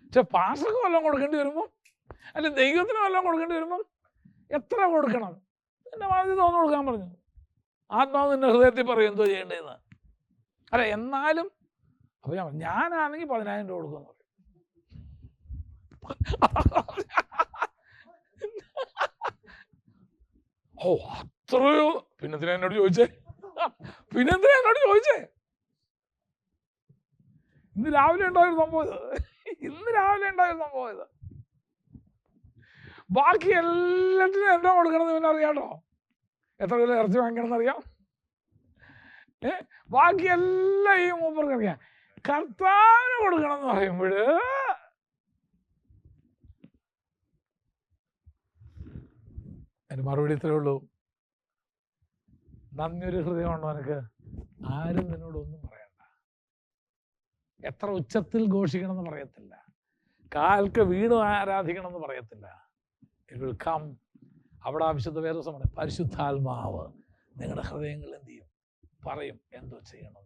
പക്ഷെ പാസ്റ്റർക്ക് വല്ലതും കൊടുക്കേണ്ടി വരുമ്പോൾ, അല്ലെ ദൈവത്തിന് വല്ലതും കൊടുക്കേണ്ടി വരുമ്പം എത്ര കൊടുക്കണം? എന്നെ മനസ്സിൽ തോന്നു കൊടുക്കാൻ പറഞ്ഞു. ആത്മാവ് നിന്റെ ഹൃദയത്തിൽ പറയും എന്തോ ചെയ്യേണ്ടതെന്ന്. അല്ല എന്നാലും അപ്പൊ ഞാനാണെങ്കിൽ 10,000 രൂപ കൊടുക്കുമെന്ന് പറയും. ഓ അത്രയോ? പിന്നെന്തിനാ എന്നോട് ചോദിച്ചേ? ഇന്ന് രാവിലെ ഉണ്ടായൊരു സംഭവം ഇത്. ബാക്കി എല്ലാത്തിനും എന്താ കൊടുക്കണം എന്ന് അറിയാട്ടോ. എത്ര കിലോ ഇറച്ചി വാങ്ങിക്കണം എന്നറിയാം. ബാക്കി എല്ലാം ഈ മൂപ്പർക്ക് അറിയാം. കർത്താവിന് കൊടുക്കണം എന്ന് പറയുമ്പോൾ അതിന് മറുപടി ഇത്രേ ഉള്ളൂ, നന്ദിയൊരു ഹൃദയമുണ്ടോ നിനക്ക്? ആരും നിന്നോടൊന്നും പറയണ്ട. എത്ര ഉച്ചത്തിൽ ഘോഷിക്കണം എന്ന് പറയത്തില്ല, കാൽക്ക് വീണ് ആരാധിക്കണം എന്ന് പറയത്തില്ല. It will come. അവിടെ വിശുദ്ധ വേദപുസ്തകം പരിശുദ്ധാത്മാവ് നിങ്ങളുടെ ഹൃദയങ്ങൾ എന്ത് ചെയ്യും? പറയും എന്തോ ചെയ്യണം.